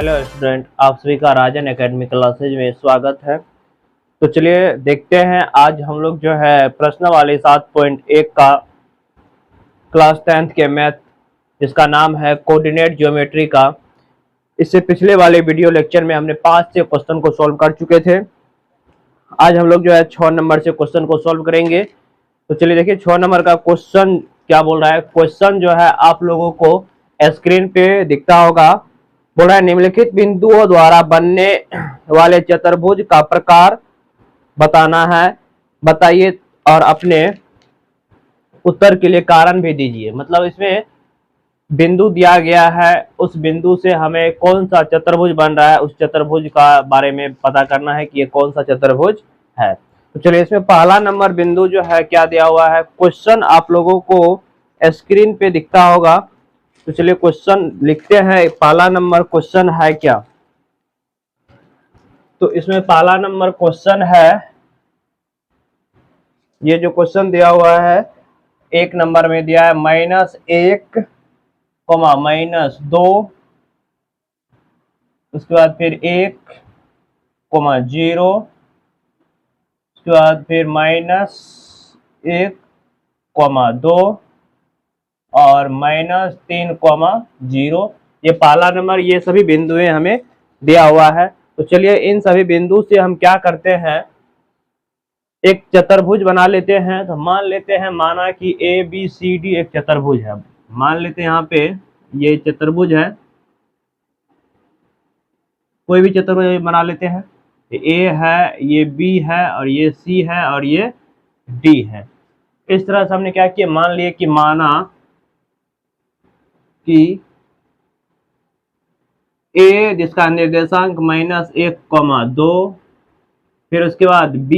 Hello student, आप सभी का राजन एकेडमी क्लासेज में स्वागत है। तो चलिए देखते हैं, आज हम लोग जो है प्रश्नावली 7.1 का क्लास 10th के मैथ, जिसका नाम है कोऑर्डिनेट ज्योमेट्री का। इससे पिछले वाले वीडियो लेक्चर में हमने 5 से क्वेश्चन को सॉल्व कर चुके थे। आज हम लोग जो है 6 नंबर से क्वेश्चन को सॉल्व करेंगे। तो चलिए देखिए 6 नंबर का क्वेश्चन क्या बोल रहा है। क्वेश्चन जो है आप लोगों को स्क्रीन पे दिखता होगा। बोल रहा है निम्नलिखित बिंदुओं द्वारा बनने वाले चतुर्भुज का प्रकार बताना है, बताइए और अपने उत्तर के लिए कारण भी दीजिए। मतलब इसमें बिंदु दिया गया है, उस बिंदु से हमें कौन सा चतुर्भुज बन रहा है, उस चतुर्भुज का बारे में पता करना है कि ये कौन सा चतुर्भुज है। तो चलिए इसमें पहला नंबर बिंदु जो है क्या दिया हुआ है। क्वेश्चन आप लोगों को स्क्रीन पे दिखता होगा। तो चलिए क्वेश्चन लिखते हैं। पहला नंबर क्वेश्चन है क्या, तो इसमें पहला नंबर क्वेश्चन है, ये जो क्वेश्चन दिया हुआ है 1 नंबर में दिया है -1, -2, उसके बाद फिर 1, 0, उसके बाद फिर -1, 2 और -3, 0। ये पहला नंबर, ये सभी बिंदुएं हमें दिया हुआ है। तो चलिए इन सभी बिंदु से हम क्या करते हैं, एक चतुर्भुज बना लेते हैं। तो मान लेते हैं, माना कि ABCD एक चतुर्भुज है। मान लेते हैं यहाँ पे ये चतुर्भुज है, कोई भी चतुर्भुज बना लेते हैं। A है, ये B है, और ये C है, और ये D है। इस तरह से हमने क्या किया, मान लिए कि माना कि A जिसका निर्देशांक -1, 2, फिर उसके बाद B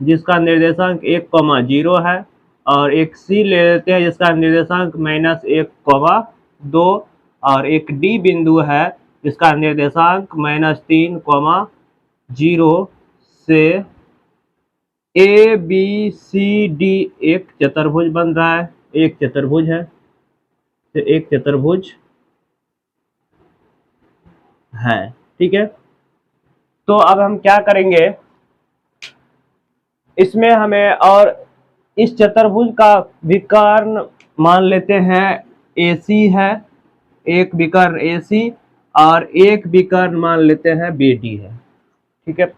जिसका निर्देशांक 1, 0 है, और एक C ले लेते हैं जिसका निर्देशांक -1, 2, और एक D बिंदु है जिसका निर्देशांक -3, 0 से ABCD एक चतुर्भुज बन रहा है। एक चतुर्भुज है, तो एक चतुर्भुज है, ठीक है। तो अब हम क्या करेंगे, इसमें हमें और इस चतुर्भुज का विकर्ण मान लेते हैं AC है, एक विकर्ण AC, और एक विकर्ण मान लेते हैं BD है, ठीक है।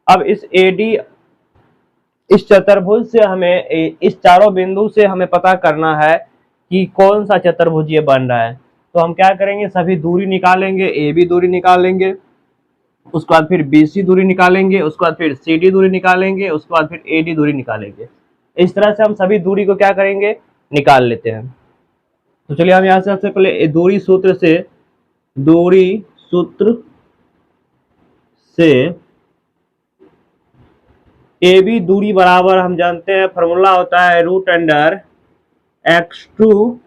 अब इस चतुर्भुज से हमें, इस चारों बिंदु से हमें पता करना है कि कौन सा चतुर्भुज ये बन रहा है। तो हम क्या करेंगे, सभी दूरी निकालेंगे, AB दूरी निकालेंगे, उसके बाद फिर BC दूरी निकालेंगे, उसके बाद फिर CD दूरी निकालेंगे, उसके बाद फिर AD दूरी निकालेंगे। इस तरह से हम सभी दूरी को क्या करेंगे, निकाल लेते हैं। तो चलिए हम यहाँ से सबसे पहले दूरी सूत्र से AB दूरी बराबर, हम जानते हैं फॉर्मूला होता है √x2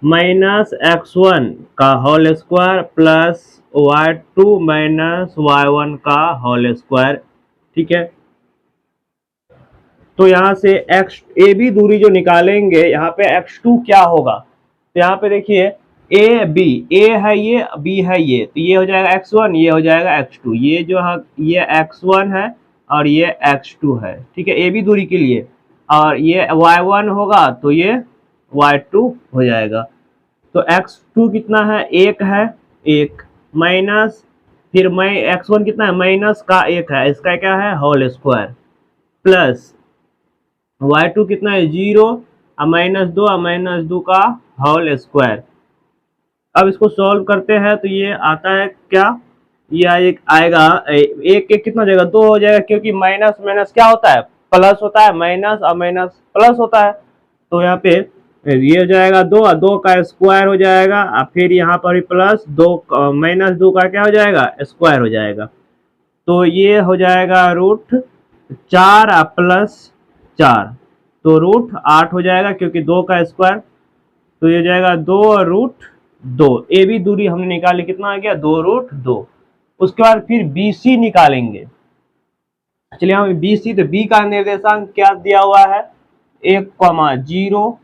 -x1 का whole square plus y2 -y1 का होल स्क्वायर, ठीक है। तो यहाँ से AB दूरी जो निकालेंगे, यहाँ पे x2 क्या होगा, तो यहाँ पे देखिए A है ये, B है ये, तो ये हो जाएगा x1, ये हो जाएगा x2, ये जो है ये x1 है और ये x2 है, ठीक है, AB दूरी के लिए। और ये y1 होगा तो ये y2 हो जाएगा। तो x2 कितना है, 1 है, 1 माइनस, फिर x1 कितना है, माइनस का 1 है, इसका क्या है, होल स्क्वायर, प्लस y2 कितना है, 0, -2 का होल स्क्वायर। अब इसको सॉल्व करते हैं तो ये आता है क्या, ये आएगा एक कितना हो जाएगा, 2 हो जाएगा, क्योंकि माइनस माइनस क्या होता है, प्लस होता है, माइनस और माइनस प्लस होता है। तो यहाँ पे ये हो जाएगा 2 का स्क्वायर हो जाएगा, और फिर यहाँ पर प्लस 2 -2 का क्या हो जाएगा, स्क्वायर हो जाएगा। तो ये हो जाएगा √4 प्लस 4, तो √8 हो जाएगा, क्योंकि 2 का स्क्वायर। तो ये हो जाएगा 2√2। AB दूरी हमने निकाली, कितना आ गया, 2√2। उसके बाद फिर BC निकालेंगे। चलिए हम BC, तो B का निर्देशांक क्या दिया हुआ है, 1, 0,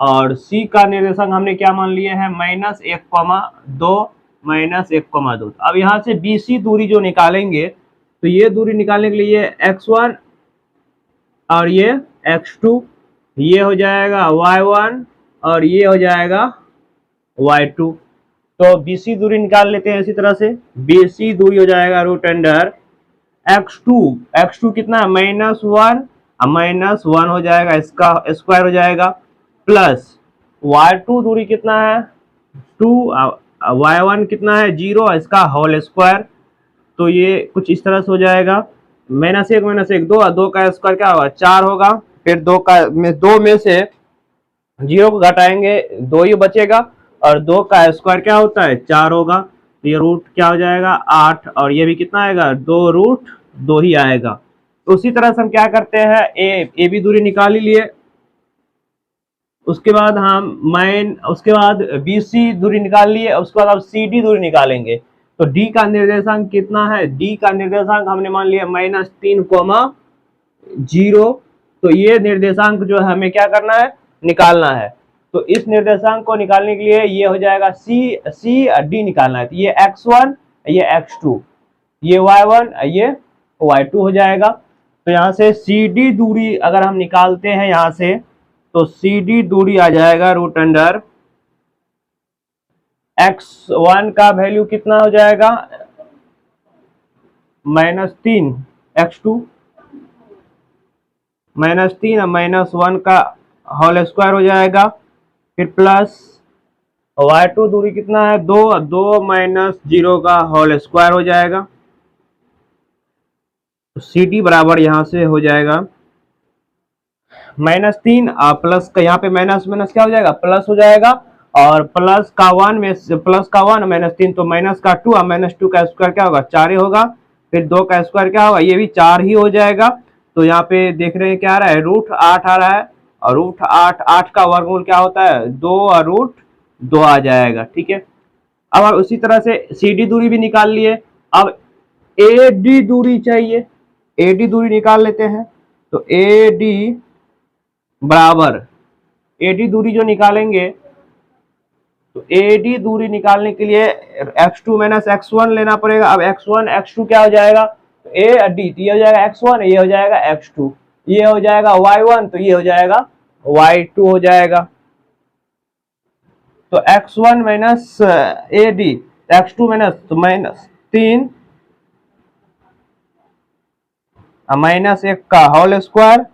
और सी का निर्देशांक हमने क्या मान लिया है, -1,2 -1,2। अब यहाँ से बी सी दूरी जो निकालेंगे तो ये दूरी निकालने के लिए x1 और ये x2, ये हो जाएगा y1 और ये हो जाएगा y2। तो BC दूरी निकाल लेते हैं इसी तरह से। BC दूरी हो जाएगा रूट अंडर x2 कितना है, -1 -1 हो जाएगा, इसका स्क्वायर हो जाएगा, प्लस y2 दूरी कितना है 2, y1 कितना है 0, इसका होल स्क्वायर। तो ये कुछ इस तरह से हो जाएगा, -1 2 का स्क्वायर क्या होगा 4 होगा, फिर दो में से 0 को घटाएंगे 2 ही बचेगा, और 2 का स्क्वायर क्या होता है 4 होगा। तो ये रूट क्या हो जाएगा 8, और ये भी कितना आएगा 2 रूट 2 ही आएगा। तो उसी तरह से हम क्या करते हैं, ए बी दूरी निकाल ही लिए, उसके बाद उसके बाद बी सी दूरी निकाल लिए, उसके बाद अब सी डी दूरी निकालेंगे। तो डी का निर्देशांक कितना है, डी का निर्देशांक हमने मान लिया -3,0। तो ये निर्देशांक जो है हमें क्या करना है, निकालना है। तो इस निर्देशांक को निकालने के लिए ये हो जाएगा सी डी निकालना है। तो ये x1 ये x2 ये y1 ये y2 हो जाएगा। तो यहाँ से सी डी दूरी अगर हम निकालते हैं यहाँ से, तो सी डी दूरी आ जाएगा रूट अंडर x1 का वैल्यू कितना हो जाएगा -3, x2 -3 और -1 का होल स्क्वायर हो जाएगा, फिर प्लस y2 दूरी कितना है 2 -0 का होल स्क्वायर हो जाएगा। तो सी डी बराबर यहाँ से हो जाएगा -3 और प्लस का, यहाँ पे माइनस क्या हो जाएगा प्लस हो जाएगा, और प्लस का 1 -3 तो -2 और -2 का स्क्वायर क्या होगा 4 ही होगा, फिर 2 का स्क्वायर क्या होगा ये भी 4 ही हो जाएगा। तो यहाँ पे देख रहे हैं क्या आ रहा है √8 आ रहा है, और √8 का वर्गमूल क्या होता है 2 और √2 आ जाएगा। ठीक है, अब उसी तरह से सी डी दूरी भी निकाल लिए, अब ए डी दूरी चाहिए, ए डी दूरी निकाल लेते हैं। तो ए डी बराबर, ए डी दूरी जो निकालेंगे, तो ए डी दूरी निकालने के लिए x2 - x1 लेना पड़ेगा। अब x1 x2 क्या हो जाएगा, ए डी, तो ये हो जाएगा x1, ये हो जाएगा x2, ये हो जाएगा y1, तो ये हो जाएगा y2 हो जाएगा। तो x1 minus A D, x2 -3 -1 का होल स्क्वायर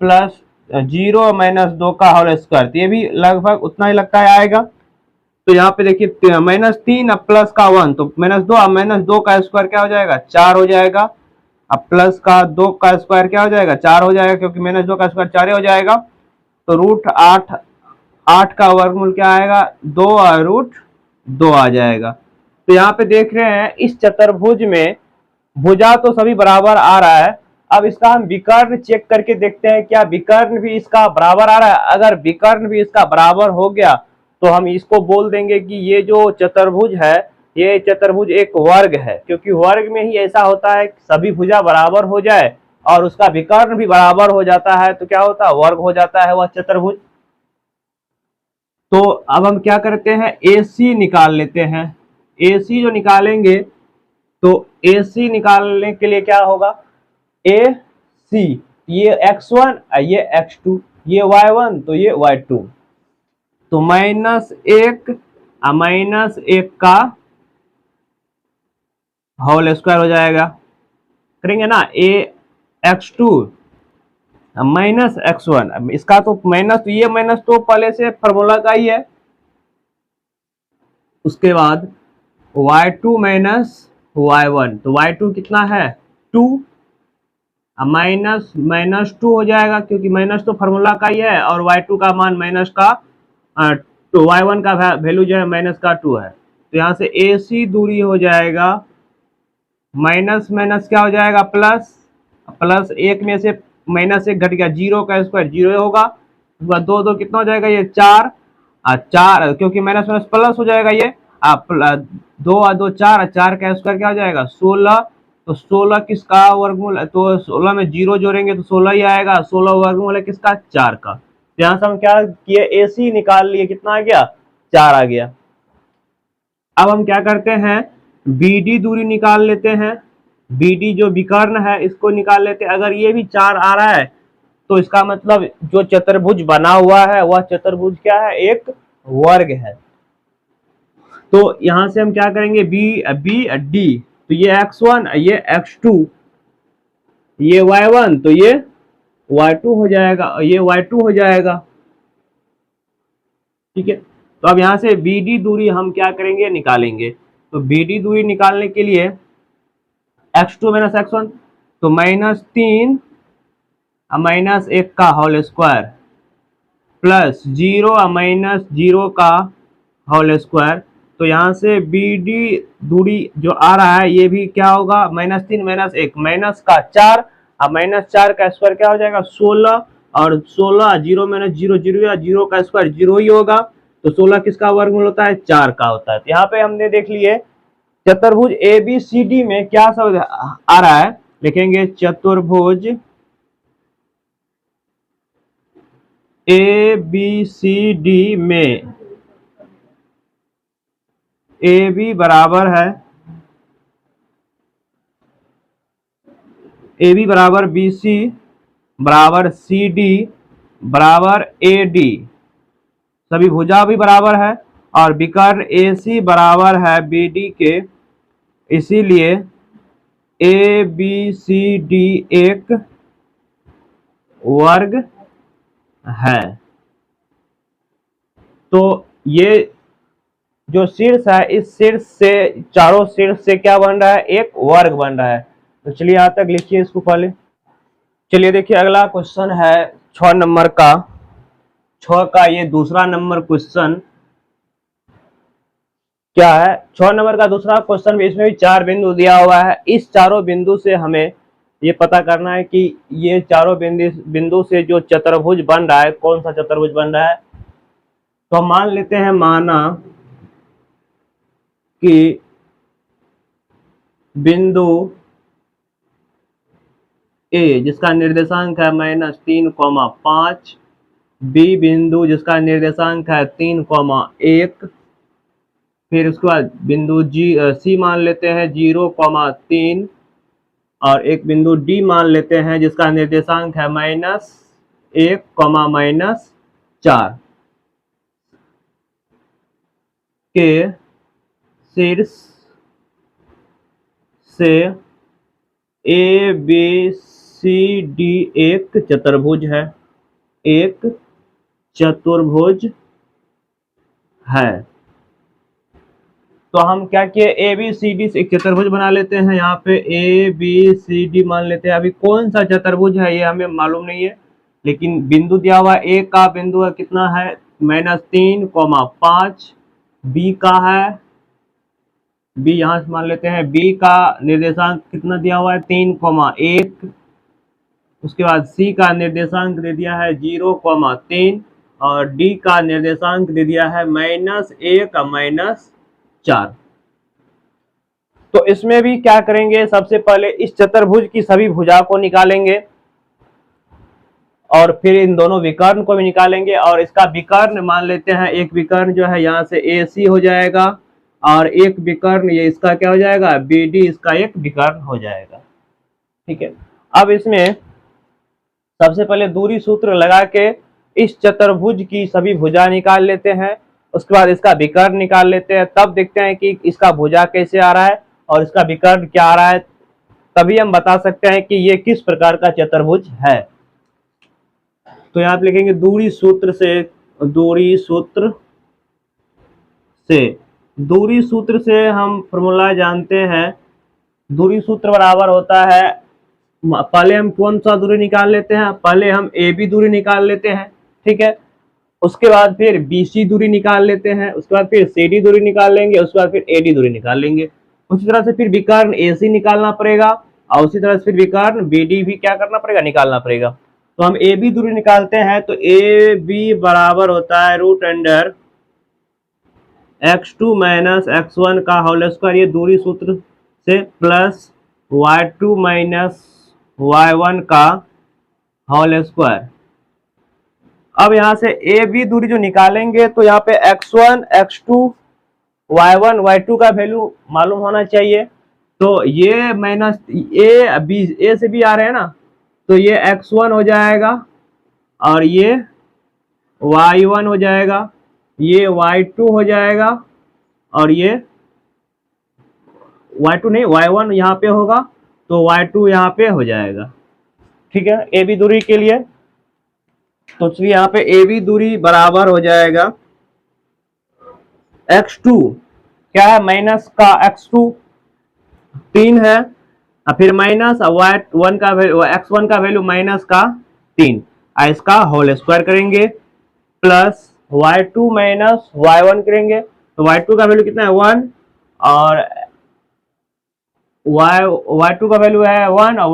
प्लस 0 -2 का होल स्क्वायर, तो ये भी लगभग उतना ही लगता है आएगा। तो यहाँ पे देखिए -3 अब प्लस का 1, तो -2 अब -2 का स्क्वायर क्या हो जाएगा 4 हो जाएगा, अब प्लस का 2 का स्क्वायर क्या हो जाएगा 4 हो जाएगा, क्योंकि -2 का स्क्वायर 4 हो जाएगा। तो √8 का वर्गमूल क्या आएगा 2 और √2 आ जाएगा। तो यहाँ पे देख रहे हैं इस चतुर्भुज में भुजा तो सभी बराबर आ रहा है। अब इसका हम विकर्ण चेक करके देखते हैं क्या विकर्ण भी इसका बराबर आ रहा है। अगर विकर्ण भी इसका बराबर हो गया तो हम इसको बोल देंगे कि ये जो चतुर्भुज है ये चतुर्भुज एक वर्ग है, क्योंकि वर्ग में ही ऐसा होता है कि सभी भुजा बराबर हो जाए और उसका विकर्ण भी बराबर हो जाता है, तो क्या होता है वर्ग हो जाता है वह चतुर्भुज। तो अब हम क्या करते हैं AC निकाल लेते हैं। AC जो निकालेंगे तो AC निकालने के लिए क्या होगा AC, ये x1 ये x2 ये y1 तो ये y2, तो -1 का होल स्क्वायर हो जाएगा, करेंगे ना x2 -x1, इसका तो माइनस, तो ये माइनस तो पहले से फार्मूला का ही है। उसके बाद y2 y1, तो y2 कितना है 2 -2 हो जाएगा, क्योंकि माइनस तो फार्मूला का ही है, और y2 का मान तो y1 का वैल्यू जो है -2 है। तो यहाँ से AC दूरी हो जाएगा माइनस क्या हो जाएगा प्लस 1 में से -1 घट गया, 0 का स्क्वायर 0 होगा, उसके बाद 2 कितना हो जाएगा ये 4 क्योंकि माइनस प्लस हो जाएगा, ये 2 और 2 4 का स्क्वायर क्या हो जाएगा 16, तो 16 किसका वर्गमूल, तो 16 में 0 जोड़ेंगे तो 16 ही आएगा, 16 वर्गमूल है किसका 4 का। यहाँ से हम क्या किए, AC निकाल लिए, कितना आ गया, 4 आ गया। अब हम क्या करते हैं, BD दूरी निकाल लेते हैं। BD जो विकर्ण है इसको निकाल लेते हैं। अगर ये भी 4 आ रहा है तो इसका मतलब जो चतुर्भुज बना हुआ है वह चतुर्भुज क्या है, एक वर्ग है। तो यहां से हम क्या करेंगे, BD, तो ये x1, ये x2, ये y1, तो ये y2 हो जाएगा, ये y2 हो जाएगा। ठीक है, तो अब यहां से BD दूरी हम क्या करेंगे, निकालेंगे। तो BD दूरी निकालने के लिए x2 माइनस x1, तो -3 -1 का होल स्क्वायर प्लस 0 -0 का होल स्क्वायर। तो यहाँ से BD दूरी जो आ रहा है ये भी क्या होगा, -3 -1 माइनस का 4, अब -4 का स्क्वायर क्या हो जाएगा, 16, और 16 0 -0 0 या 0 का स्क्वायर 0 ही होगा। तो 16 किसका वर्गमूल होता है, 4 का होता है। तो यहाँ पे हमने देख लिए चतुर्भुज ABCD में क्या सब आ रहा है, लिखेंगे चतुर्भुज ABCD में AB बराबर है, AB बराबर BC बराबर CD बराबर AD, सभी भुजा भी बराबर है, और विकर्ण AC बराबर है BD के, इसीलिए ABCD एक वर्ग है। तो ये जो शीर्ष है, इस शीर्ष से चारों शीर्ष से क्या बन रहा है, एक वर्ग बन रहा है। तो चलिए यहां तक लिखिए इसको पहले। चलिए देखिए अगला क्वेश्चन है 6 नंबर का, 6 का ये दूसरा नंबर क्वेश्चन क्या है, 6 नंबर का दूसरा क्वेश्चन में इसमें भी 4 बिंदु दिया हुआ है। इस चारों बिंदु से हमें ये पता करना है कि ये चारों बिंदु से जो चतुर्भुज बन रहा है, कौन सा चतुर्भुज बन रहा है। तो हम मान लेते हैं, माना कि बिंदु A जिसका निर्देशांक है -3,5, B बिंदु जिसका निर्देशांक है 3,1, फिर उसके बाद बिंदु C मान लेते हैं 0,3, और एक बिंदु D मान लेते हैं जिसका निर्देशांक है -1, -4 के शीर्ष से ABCD एक चतुर्भुज है, एक चतुर्भुज है। तो हम क्या किए, ABCD से एक चतुर्भुज बना लेते हैं। यहाँ पे ABCD मान लेते हैं। अभी कौन सा चतुर्भुज है ये हमें मालूम नहीं है, लेकिन बिंदु दिया हुआ है, A का बिंदु है कितना है, -3,5, B का है, B यहाँ से मान लेते हैं, B का निर्देशांक कितना दिया हुआ है, 3,1, उसके बाद C का निर्देशांक दे दिया है 0,3, और D का निर्देशांक दे दिया है -1, -4। तो इसमें भी क्या करेंगे, सबसे पहले इस चतुर्भुज की सभी भुजा को निकालेंगे, और फिर इन दोनों विकर्ण को भी निकालेंगे, और इसका विकर्ण मान लेते हैं, एक विकर्ण जो है यहाँ से AC हो जाएगा, और एक विकर्ण ये इसका क्या हो जाएगा, BD, इसका एक विकर्ण हो जाएगा। ठीक है, अब इसमें सबसे पहले दूरी सूत्र लगा के इस चतुर्भुज की सभी भुजा निकाल लेते हैं, उसके बाद इसका विकर्ण निकाल लेते हैं, तब देखते हैं कि इसका भुजा कैसे आ रहा है और इसका विकर्ण क्या आ रहा है, तभी हम बता सकते हैं कि ये किस प्रकार का चतुर्भुज है। तो यहाँ पे लिखेंगे दूरी सूत्र से, दूरी सूत्र से हम फॉर्मूला जानते हैं। दूरी सूत्र बराबर होता है, पहले हम कौन सा दूरी निकाल लेते हैं, पहले हम AB दूरी निकाल लेते हैं, ठीक है, उसके बाद फिर BC दूरी निकाल लेते हैं, उसके बाद फिर CD दूरी निकाल लेंगे, उसके बाद फिर AD दूरी निकाल लेंगे। उसी तरह से फिर विकर्ण AC निकालना पड़ेगा, और उसी तरह से फिर विकर्ण BD भी क्या करना पड़ेगा, निकालना पड़ेगा। तो हम AB दूरी निकालते हैं, तो AB बराबर होता है √अंडर x2 माइनस x1 का होल स्क्वायर, ये दूरी सूत्र से, प्लस y2 माइनस y1 का होल स्क्वायर, अब यहाँ से ए बी दूरी जो निकालेंगे तो यहाँ पे x1 x2 y1 y2 का वैल्यू मालूम होना चाहिए। तो ये माइनस ए बी, ए से बी आ रहे हैं ना, तो ये x1 हो जाएगा और ये y1 हो जाएगा, ये y2 हो जाएगा और ये y2 नहीं y1 यहाँ पे होगा, तो y2 यहाँ पे हो जाएगा। ठीक है, ए बी दूरी के लिए। तो चलिए यहाँ पे ए बी दूरी बराबर हो जाएगा x2 क्या है, माइनस का x2 3 है, और फिर माइनस y1 का वैल्यू, x1 का वैल्यू माइनस का 3, इसका होल स्क्वायर करेंगे, प्लस y2 माइनस y1 करेंगे, तो y2 का वैल्यू कितना है 1 और y2 का वैल्यू है 1 और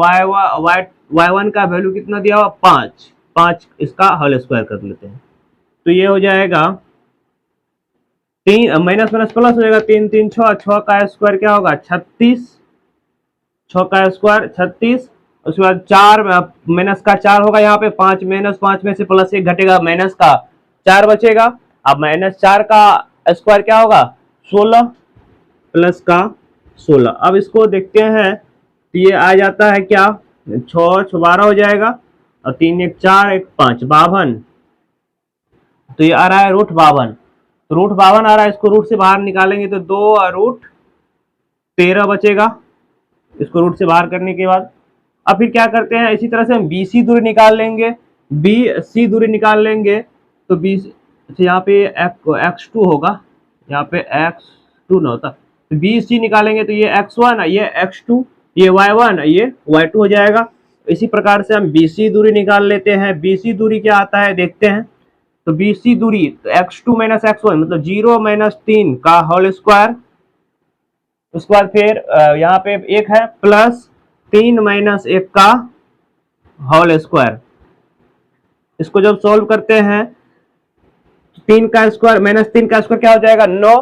y1 का वैल्यू कितना दिया हुआ 5, इसका होल स्क्वायर कर लेते हैं। तो ये हो जाएगा 3 माइनस माइनस प्लस हो जाएगा, 3 3 6, 6 का स्क्वायर क्या होगा 36, 6 का स्क्वायर 36, उसके बाद 4 माइनस का 4 होगा, यहाँ पे 5 माइनस 5 में से प्लस 1 घटेगा, माइनस का 4 बचेगा। अब माइनस 4 का स्क्वायर क्या होगा 16 प्लस का 16। अब इसको देखते हैं तो ये आ जाता है क्या 6 6 12 हो जाएगा और 3 1 4 1 5 52, तो ये आ रहा है रूट 52। तो रूट 52 आ रहा है, इसको रूट से बाहर निकालेंगे तो 2 और रूट 13 बचेगा, इसको रूट से बाहर करने के बाद। अब फिर क्या करते हैं, इसी तरह से हम BC दूरी निकाल लेंगे, BC दूरी निकाल लेंगे, तो BC यहाँ पे x2 होगा, यहाँ पे x2 ना होता, तो BC निकालेंगे तो ये x1 ये x2 ये y1 ये y2 हो जाएगा। इसी प्रकार से हम BC दूरी निकाल लेते हैं। BC दूरी क्या आता है देखते हैं, तो BC दूरी तो x2 माइनस x1 मतलब 0 माइनस 3 का होल स्क्वायर, उसके बाद फिर यहाँ पे 1 है प्लस 3 माइनस 1 का होल स्क्वायर। इसको जब सॉल्व करते हैं 3 का स्क्वायर माइनस 3 का स्क्वायर क्या हो जाएगा 9,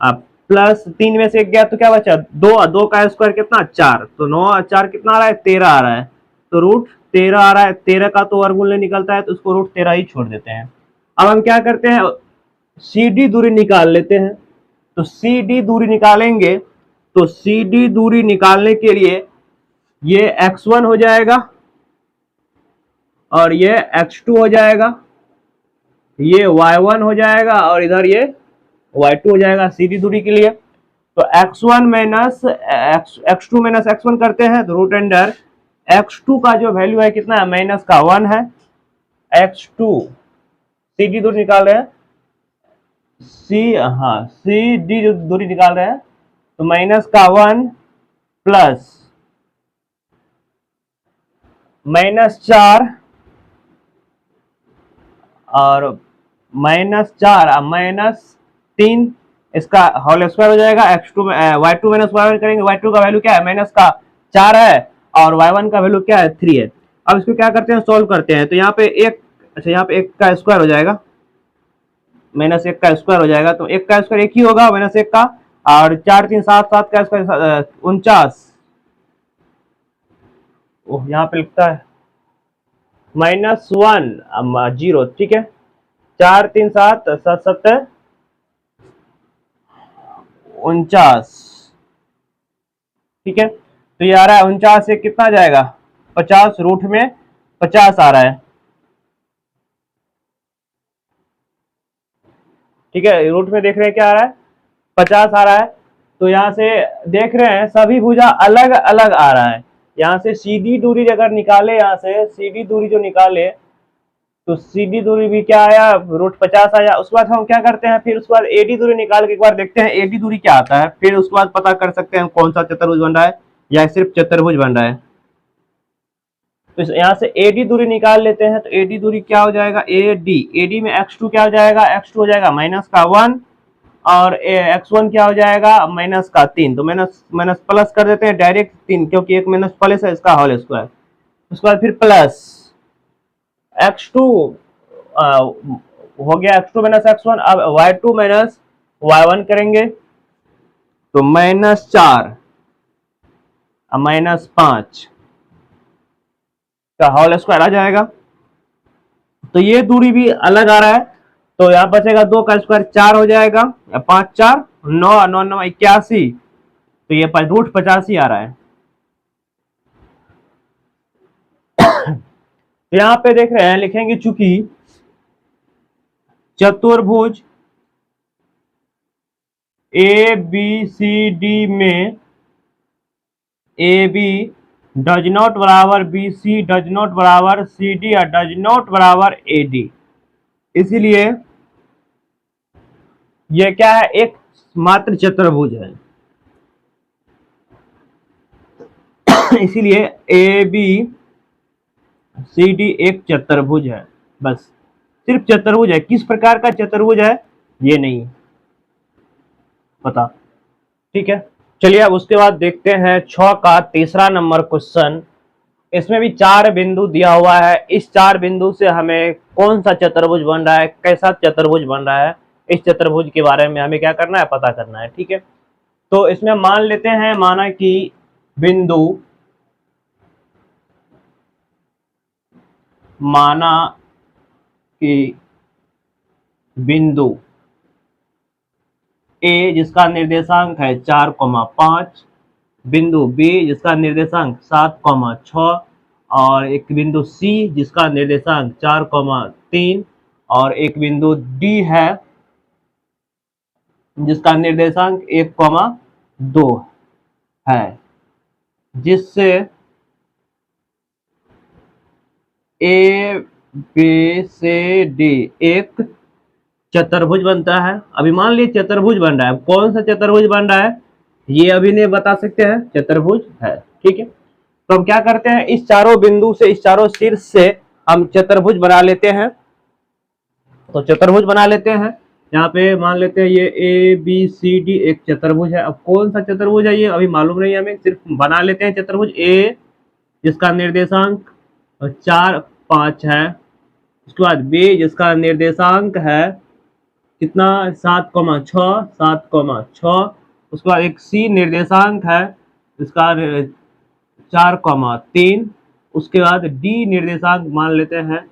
अब प्लस 3 में से 1 गया तो क्या बचा 2, 2 का स्क्वायर कितना 4, तो 9 और 4 कितना आ रहा है 13 आ रहा है, तो रूट 13 आ रहा है, 13 का तो वर्गमूल नहीं निकलता है, तो उसको रूट 13 ही छोड़ देते हैं। अब हम क्या करते हैं CD दूरी निकाल लेते हैं। तो CD दूरी निकालेंगे, तो CD दूरी निकालने के लिए ये x1 हो जाएगा और ये x2 हो जाएगा, ये y1 हो जाएगा और इधर ये y2 हो जाएगा CD दूरी के लिए। तो x1 minus x2 minus x1 करते हैं, तो रूट अंडर x2 का जो वैल्यू है कितना है माइनस का 1 है, x2 CD दूरी निकाल रहे हैं, CD दूरी निकाल रहे हैं, तो माइनस का 1 प्लस माइनस 4 और माइनस 4 माइनस 3, इसका होल स्क्वायर हो जाएगा, x2 y2 माइनस y1 करेंगे, y2 का वैल्यू क्या है माइनस का 4 है और y1 का वैल्यू क्या है 3 है। अब इसको क्या करते हैं सॉल्व करते हैं, तो यहाँ पे 1, अच्छा यहाँ पे 1 का स्क्वायर हो जाएगा, माइनस 1 का स्क्वायर हो जाएगा, तो 1 का स्क्वायर 1 ही होगा माइनस 1 का, और 4 3 7 7 का स्क्वायर 49, यहाँ पे लिखता है -1 0, ठीक है 4 3 7 7 7 49, ठीक है, तो ये आ रहा है 49 से कितना जाएगा 50, रूट में 50 आ रहा है, ठीक है रूट में देख रहे हैं क्या आ रहा है 50 आ रहा है। तो यहाँ से देख रहे हैं सभी भुजा अलग अलग आ रहा है। यहाँ से CD दूरी अगर निकाले, यहाँ से CD दूरी जो निकाले तो CD दूरी भी क्या आया रूट 50 आया। उसके बाद हम क्या करते हैं फिर उसके बाद AD दूरी निकाल के एक बार देखते हैं AD दूरी क्या आता है, फिर उसके बाद पता कर सकते हैं कौन सा चतुर्भुज बन रहा है या सिर्फ चतुर्भुज बन रहा है। तो यहाँ से AD दूरी निकाल लेते हैं, तो AD दूरी क्या हो जाएगा AD में x2 क्या हो जाएगा, x2 हो जाएगा माइनस का 1 और x1 क्या हो जाएगा माइनस का 3, तो माइनस माइनस प्लस कर देते हैं डायरेक्ट 3, क्योंकि एक माइनस प्लस है इसका होल स्क्वायर। उसके बाद फिर प्लस x2 हो गया x2 माइनस x1, अब y2 माइनस y1 करेंगे तो -4 -5 का होल स्क्वायर आ जाएगा। तो ये दूरी भी अलग आ रहा है, तो यहाँ बचेगा 2 का स्क्वायर 4 हो जाएगा, 5 4 9 9 9 81, तो ये √85 आ रहा है। तो यहाँ पे देख रहे हैं, लिखेंगे चूंकि चतुर्भुज ए बी सी डी में ए बी डज नॉट बराबर बी सी, डज नॉट बराबर सी डी, या डज नॉट बराबर ए डी, इसीलिए ये क्या है, एक मात्र चतुर्भुज है। इसीलिए ए बी सी डी एक चतुर्भुज है, बस सिर्फ चतुर्भुज है। किस प्रकार का चतुर्भुज है ये नहीं पता, ठीक है। चलिए अब उसके बाद देखते हैं 6 का तीसरा नंबर क्वेश्चन। इसमें भी 4 बिंदु दिया हुआ है। इस 4 बिंदु से हमें कौन सा चतुर्भुज बन रहा है, कैसा चतुर्भुज बन रहा है, इस चतुर्भुज के बारे में हमें क्या करना है, पता करना है, ठीक है। तो इसमें मान लेते हैं, माना कि बिंदु, माना कि बिंदु ए जिसका निर्देशांक है 4,5, बिंदु बी जिसका निर्देशांक 7,6, और एक बिंदु सी जिसका निर्देशांक 4,3, और एक बिंदु डी है जिसका निर्देशांक 1,2 है, जिससे ए बी सी डी एक चतुर्भुज बनता है। अभी मान लीजिए चतुर्भुज बन रहा है, कौन सा चतुर्भुज बन रहा है ये अभी नहीं बता सकते हैं, चतुर्भुज है, ठीक है। तो हम क्या करते हैं, इस चारों बिंदु से, इस चारों शीर्ष से हम चतुर्भुज बना लेते हैं। तो चतुर्भुज बना लेते हैं, यहाँ पे मान लेते हैं ये ए बी सी डी एक चतुर्भुज है। अब कौन सा चतुर्भुज है ये अभी मालूम नहीं है हमें, सिर्फ बना लेते हैं चतुर्भुज। ए जिसका निर्देशांक 4 5 है, उसके बाद बी जिसका निर्देशांक है कितना, 7,6 7,6, उसके बाद एक सी निर्देशांक है इसका 4,3, उसके बाद डी निर्देशांक मान लेते हैं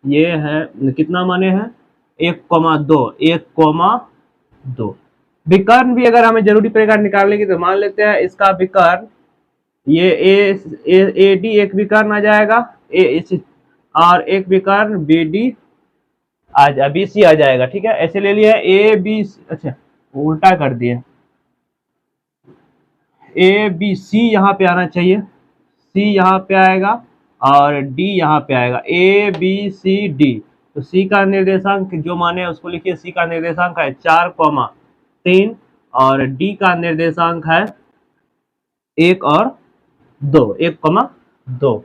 ये है कितना, माने हैं 1,2 विकर्ण भी अगर हमें जरूरी पड़ेगा निकालने की, तो मान लेते हैं इसका विकर्ण, ये ए डी एक विकर्ण आ जाएगा, और एक विकर्ण बी डी बी सी आ जाएगा, ठीक है। ऐसे ले लिया ए बी, अच्छा उल्टा कर दिए, ए बी सी यहाँ पे आना चाहिए, सी यहाँ पे आएगा और डी यहाँ पे आएगा, ए बी सी डी। तो सी का निर्देशांक जो माने उसको लिखिए, सी का निर्देशांक है 4,3 और डी का निर्देशांक है 1 और 2, 1,2।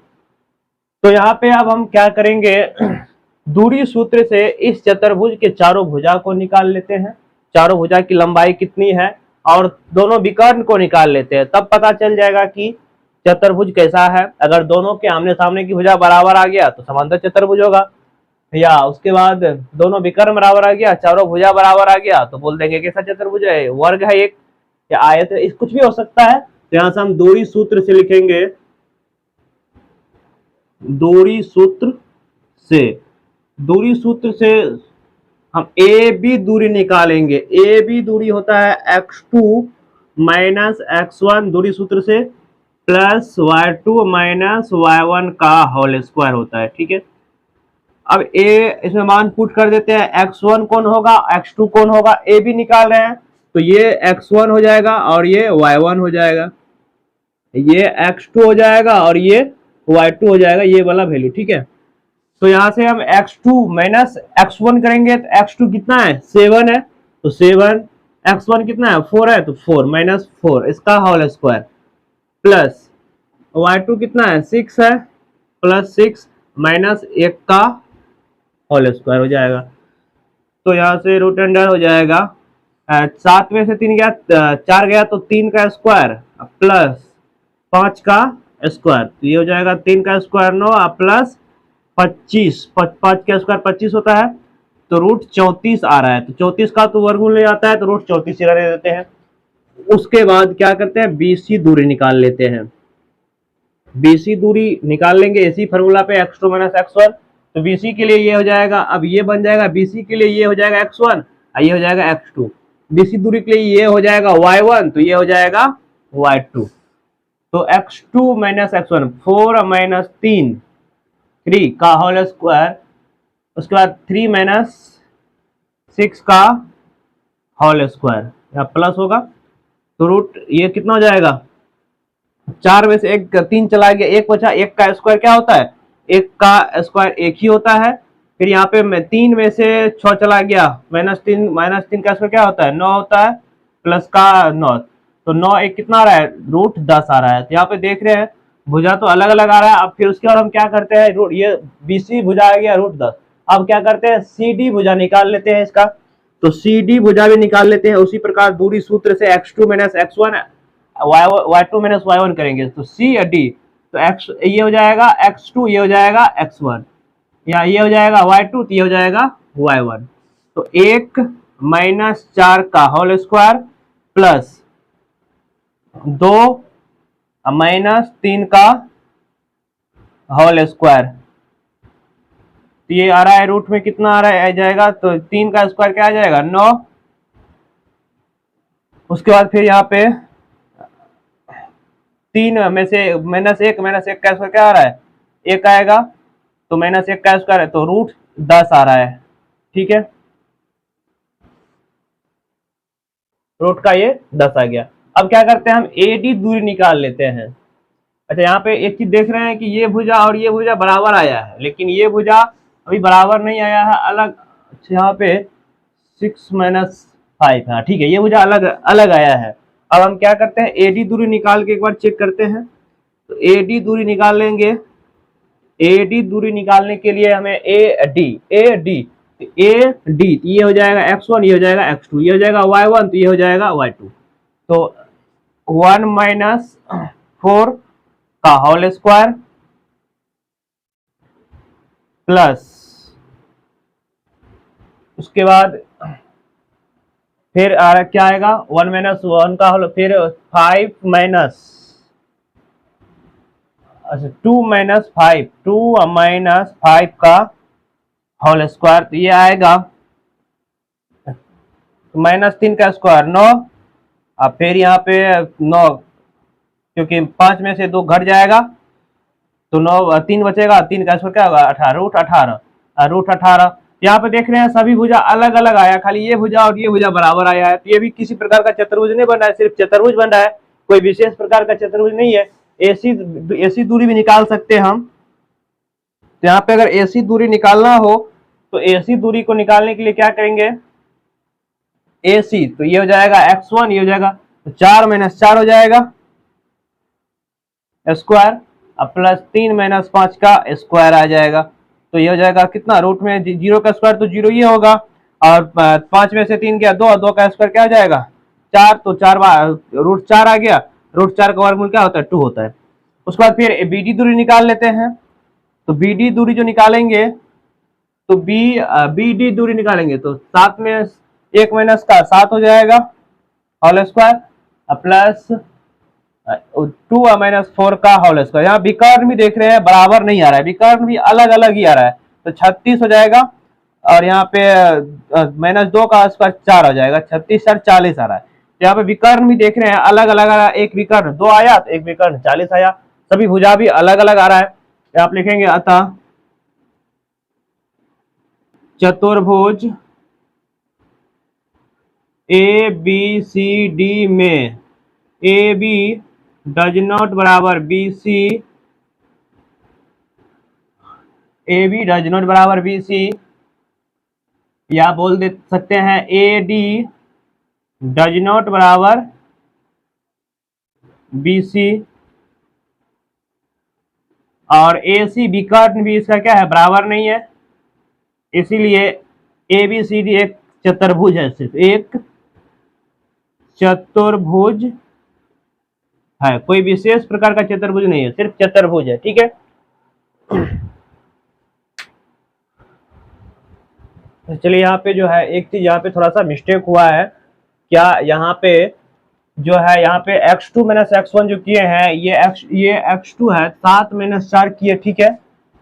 तो यहाँ पे अब हम क्या करेंगे, दूरी सूत्र से इस चतुर्भुज के चारों भुजा को निकाल लेते हैं। चारों भुजा की लंबाई कितनी है और दोनों विकर्ण को निकाल लेते हैं, तब पता चल जाएगा कि चतुर्भुज कैसा है। अगर दोनों के आमने सामने की भुजा बराबर आ गया तो समांतर चतुर्भुज होगा, या उसके बाद दोनों विकर्ण बराबर आ गया, चारों भुजा बराबर आ गया, तो बोल देंगे कैसा चतुर्भुज है, वर्ग है एक, या आयत है, कुछ भी हो सकता है। तो यहाँ से हम दूरी सूत्र से लिखेंगे, दूरी सूत्र से हम ए बी दूरी निकालेंगे। ए बी दूरी होता है x2 माइनस x1 दूरी सूत्र से, प्लस y2 माइनस y1 का होल स्क्वायर होता है, ठीक है। अब ए इसमें मान पुट कर देते हैं, x1 कौन होगा, x2 कौन होगा, ए बी निकाल रहे हैं, तो ये x1 हो जाएगा और ये y1 हो जाएगा, ये x2 हो जाएगा और ये y2 हो जाएगा, ये वाला वैल्यू, ठीक है। तो यहाँ से हम x2 माइनस x1 करेंगे, तो x2 कितना है 7 है, तो 7, x1 कितना है 4 है, तो 4 माइनस 4 इसका होल स्क्वायर, प्लस y2 कितना है 6 है, प्लस 6 माइनस 1 का होल स्क्वायर हो जाएगा। तो यहाँ से रूट अंडर हो जाएगा, 7 में से 3 गया 4 गया, तो 3 का स्क्वायर प्लस 5 का स्क्वायर, तो ये हो जाएगा 3 का स्क्वायर 9 प्लस 25, 5 का स्क्वायर 25 होता है, तो रूट 34 आ रहा है, तो 34 का तो वर्गमूल ले आता है, तो रूट 34 रहने देते हैं। उसके बाद क्या करते हैं, बीसी दूरी निकाल लेते हैं। बीसी दूरी निकाल लेंगे इसी फॉर्मूला पे, x2 माइनस x1, तो BC के लिए ये हो जाएगा, अब ये बन जाएगा BC के लिए ये हो जाएगा x1, ये हो जाएगा x2। BC दूरी के लिए ये हो जाएगा y1, तो ये हो जाएगा y2। तो x2 माइनस x1, 4 माइनस 3 का होल स्क्वायर, उसके बाद 3 माइनस 6 का होल स्क्वायर, यहाँ प्लस होगा तो रूट ये कितना हो जाएगा, 4 में से एक 3 चला गया, एक बचा, एक का स्क्वायर क्या होता है, एक का स्क्वायर एक ही होता है। फिर यहाँ पे 3 में से 6 चला गया, -3 का स्क्वायर क्या होता है, 9 होता है, प्लस का 9, तो 9 एक कितना आ रहा है, √10 आ रहा है। तो यहाँ पे देख रहे हैं भुजा तो अलग अलग आ रहा है। अब फिर उसके बाद हम क्या करते हैं, ये BC भुजा आ गया √10, अब क्या करते हैं CD भुजा निकाल लेते हैं इसका। तो CD भुजा भी निकाल लेते हैं उसी प्रकार दूरी सूत्र से, x2 minus x1 y2 minus y1 करेंगे तो C या D, तो x ये हो जाएगा x2, ये हो जाएगा x1, या ये हो जाएगा y2, तो ये हो जाएगा y1। तो 1 माइनस 4 का होल स्क्वायर प्लस 2 माइनस 3 का होल स्क्वायर, तो ये आ रहा है रूट में कितना आ रहा है, आ जाएगा तो 3 का स्क्वायर क्या आ जाएगा, 9। उसके बाद फिर यहाँ पे 3 में से -1 का स्क्वायर क्या आ रहा है, 1 आएगा, तो -1 का स्क्वायर है तो √10 आ रहा है, ठीक है, रूट का ये 10 आ गया। अब क्या करते हैं हम AD दूरी निकाल लेते हैं। अच्छा यहाँ पे एक चीज देख रहे हैं कि ये भुजा और ये भुजा बराबर आया है, लेकिन ये भुजा अभी बराबर नहीं आया है, अलग। अच्छा यहाँ पे 6 माइनस 5, हाँ ठीक है, ये भुजा अलग अलग आया है। अब हम क्या करते हैं AD दूरी निकाल के एक बार चेक करते हैं। तो AD दूरी निकाल लेंगे, AD दूरी निकालने के लिए हमें AD ये हो जाएगा x1, ये हो जाएगा x2, ये हो जाएगा y1, तो ये हो जाएगा y2। तो 1 माइनस 4 का होल स्क्वायर प्लस, उसके बाद फिर क्या आएगा, 1 माइनस 1 का होल, फिर 5 माइनस, अच्छा 2 माइनस 5 का होल स्क्वायर, तो ये आएगा -3 का स्क्वायर 9। अब फिर यहाँ पे 9, क्योंकि 5 में से 2 घट जाएगा तो 9 3 बचेगा, 3 का स्क्वायर क्या होगा, 18, √18। यहाँ पे देख रहे हैं सभी भुजा अलग अलग आया, खाली ये भुजा और ये भुजा बराबर आया है। तो ये भी किसी प्रकार का चतुर्भुज नहीं बन रहा है, सिर्फ चतुर्भुज बन रहा है, कोई विशेष प्रकार का चतुर्भुज नहीं है। AC दूरी भी निकाल सकते हैं हम। तो यहाँ पे अगर AC दूरी निकालना हो तो AC दूरी को निकालने के लिए क्या करेंगे, AC, तो ये हो जाएगा x1, ये हो जाएगा, तो 4 माइनस 4 हो जाएगा स्क्वायर, अब प्लस 3 माइनस 5 का स्क्वायर आ जाएगा, तो ये हो जाएगा कितना, रूट में 0 का स्क्वायर तो 0 ही होगा, और 5 में से 3 गया 2, 2 का स्क्वायर क्या हो जाएगा 4, तो 4 √4 आ गया, √4 का वर्गमूल क्या होता है, 2 होता है। उसके बाद फिर BD दूरी निकाल लेते हैं। तो BD दूरी जो निकालेंगे, तो BD दूरी निकालेंगे तो 7 में 1 माइनस का 7 हो जाएगा होल स्क्वायर, प्लस 2 माइनस 4 का होल स्क्वायर। यहाँ विकर्ण भी देख रहे हैं बराबर नहीं आ रहा है, विकर्ण भी अलग अलग ही आ रहा है, तो 36 हो जाएगा, और यहाँ पे -2 का स्क्वायर 4 हो जाएगा, 36 4 40 आ रहा है। यहाँ पे विकर्ण भी देख रहे हैं अलग अलग आ रहा है, एक विकर्ण 2 आया तो एक विकर्ण 40 आया, सभी भुजा भी अलग अलग आ रहा है। आप लिखेंगे अतः चतुर्भुज ABCD में AB डज नॉट बराबर BC, AB डज नॉट बराबर BC, या बोल दे सकते हैं AD डज नॉट बराबर BC, और AC विकर्ण भी इसका क्या है, बराबर नहीं है, इसीलिए ABCD एक चतुर्भुज है, सिर्फ एक चतुर्भुज है, कोई विशेष प्रकार का चतुर्भुज नहीं है, सिर्फ चतुर्भुज है, ठीक है। चलिए यहाँ पे जो है एक चीज यहाँ पे थोड़ा सा मिस्टेक हुआ है, क्या यहाँ पे जो है, यहाँ पे x2 माइनस x1 जो किए हैं, ये x2 है, 7 माइनस 4 किए, ठीक है,